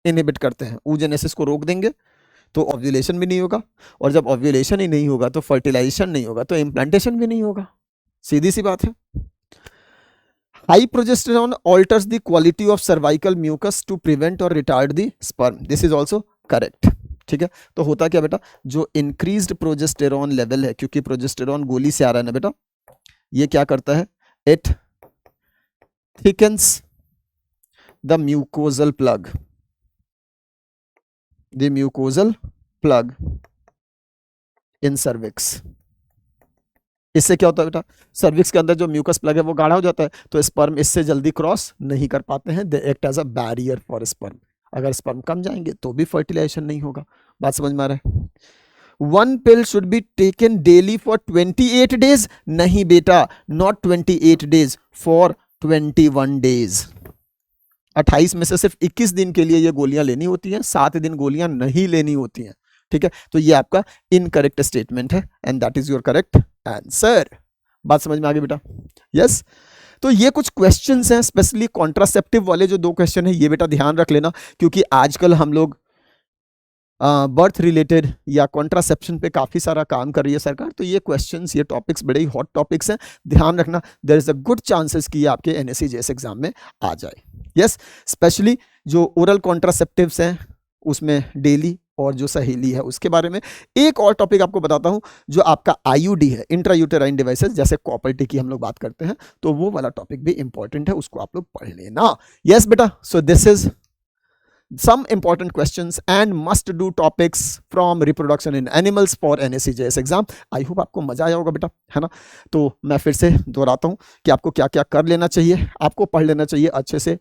इनहिबिट करते हैं। oogenesis को रोक देंगे तो ओव्यूलेशन भी नहीं होगा, और जब ओव्यूलेशन ही नहीं होगा तो फर्टिलाइजेशन नहीं होगा, तो इम्प्लांटेशन भी नहीं होगा। सीधी सी बात है। High progesterone alters the quality of cervical mucus to prevent और retard the sperm, this is also correct. ठीक है, तो होता क्या बेटा, जो इंक्रीज्ड प्रोजेस्टेरॉन लेवल है, क्योंकि प्रोजेस्टेरॉन गोली से आ रहा है ना बेटा, ये क्या करता है? It thickens the mucosal plug, the mucosal plug in cervix. इससे क्या होता है बेटा? सर्विक्स के अंदर जो म्यूकस प्लग है वो गाढ़ा हो जाता है, तो स्पर्म इससे जल्दी क्रॉस नहीं कर पाते हैं। They act as a barrier for sperm. अगर स्पर्म कम जाएंगे तो भी फर्टिलाइजेशन नहीं होगा। बात समझ में आ रहा है? One pill should be taken daily for 28 days. नहीं बेटा, नॉट 28 डेज, फॉर 21 डेज। 28 में से सिर्फ 21 दिन के लिए ये गोलियां लेनी होती हैं, 7 दिन गोलियां नहीं लेनी होती हैं। ठीक है, तो ये आपका इनकरेक्ट स्टेटमेंट है and that is your correct answer. बात समझ में आ गई बेटा? यस। तो ये कुछ क्वेश्चंस हैं, स्पेशली कॉन्ट्रासेप्टिव वाले जो 2 क्वेश्चन है, ये बेटा ध्यान रख लेना, क्योंकि आजकल हम लोग बर्थ रिलेटेड या कॉन्ट्रासेप्शन पे काफी सारा काम कर रही है सरकार, तो ये क्वेश्चंस, ये टॉपिक्स बड़े ही हॉट टॉपिक्स हैं। ध्यान रखना, there is a good chances कि ये आपके एनएससी जेएस एग्जाम में आ जाए। यस, स्पेशली जो ओरल कॉन्ट्रासेप्टिव्स हैं उसमें डेली और जो सहेली है उसके बारे में। एक और टॉपिक आपको बताता हूं, जो आपका आईयूडी है, इंट्रायूटेराइन डिवाइसेस, जैसे कॉपर टी की हम लोग बात करते हैं, तो वो वाला टॉपिक भी इंपॉर्टेंट है, उसको आप लोग पढ़ लेना। यस बेटा, सो this is some important questions and must do topics from reproduction in animals for NSC JS exam। I hope आपको मजा आया होगा बेटा, है ना? तो मैं फिर से दोहराता हूं कि आपको क्या क्या कर लेना चाहिए। आपको पढ़ लेना चाहिए अच्छे से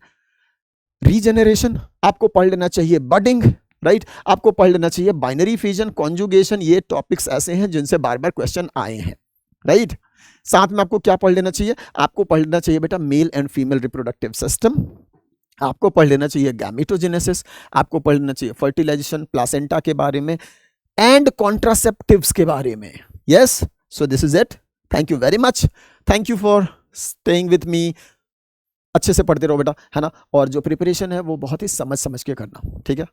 रीजेनरेशन, आपको पढ़ लेना चाहिए बडिंग, राइट? आपको पढ़ लेना चाहिए बाइनरी फिजन, कॉन्जुगेशन। ये टॉपिक्स ऐसे हैं जिनसे बार बार क्वेश्चन आए हैं, राइट? साथ में आपको क्या पढ़ लेना चाहिए? आपको पढ़ लेना चाहिए बेटा male and female reproductive system, आपको पढ़ लेना चाहिए गैमेटोजेनेसिस, आपको पढ़ लेना चाहिए फर्टिलाइजेशन, प्लासेंटा के बारे में एंड कॉन्ट्रासेप्टिव्स के बारे में। Yes, so this is it. Thank you very much, thank you for staying with me. अच्छे से पढ़ते रहो बेटा, है ना? और जो प्रिपरेशन है वो बहुत ही समझ समझ के करना, ठीक है?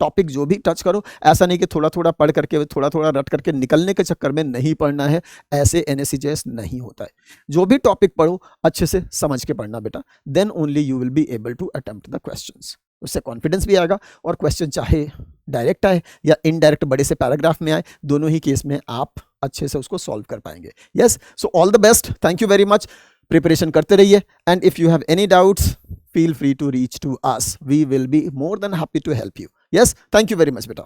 टॉपिक जो भी टच करो, ऐसा नहीं कि थोड़ा थोड़ा पढ़ करके, थोड़ा थोड़ा रट करके निकलने के चक्कर में नहीं पढ़ना है, ऐसे एनएससी जेएस नहीं होता है। जो भी टॉपिक पढ़ो अच्छे से समझ के पढ़ना बेटा, then only you will be able to attempt the questions. उससे कॉन्फिडेंस भी आएगा, और क्वेश्चन चाहे डायरेक्ट आए या इनडायरेक्ट बड़े से पैराग्राफ में आए, दोनों ही केस में आप अच्छे से उसको सॉल्व कर पाएंगे। Yes, so all the best, thank you very much. Preparation करते रहिए, and if you have any doubts feel free to reach to us. We will be more than happy to help you. Yes, thank you very much beta.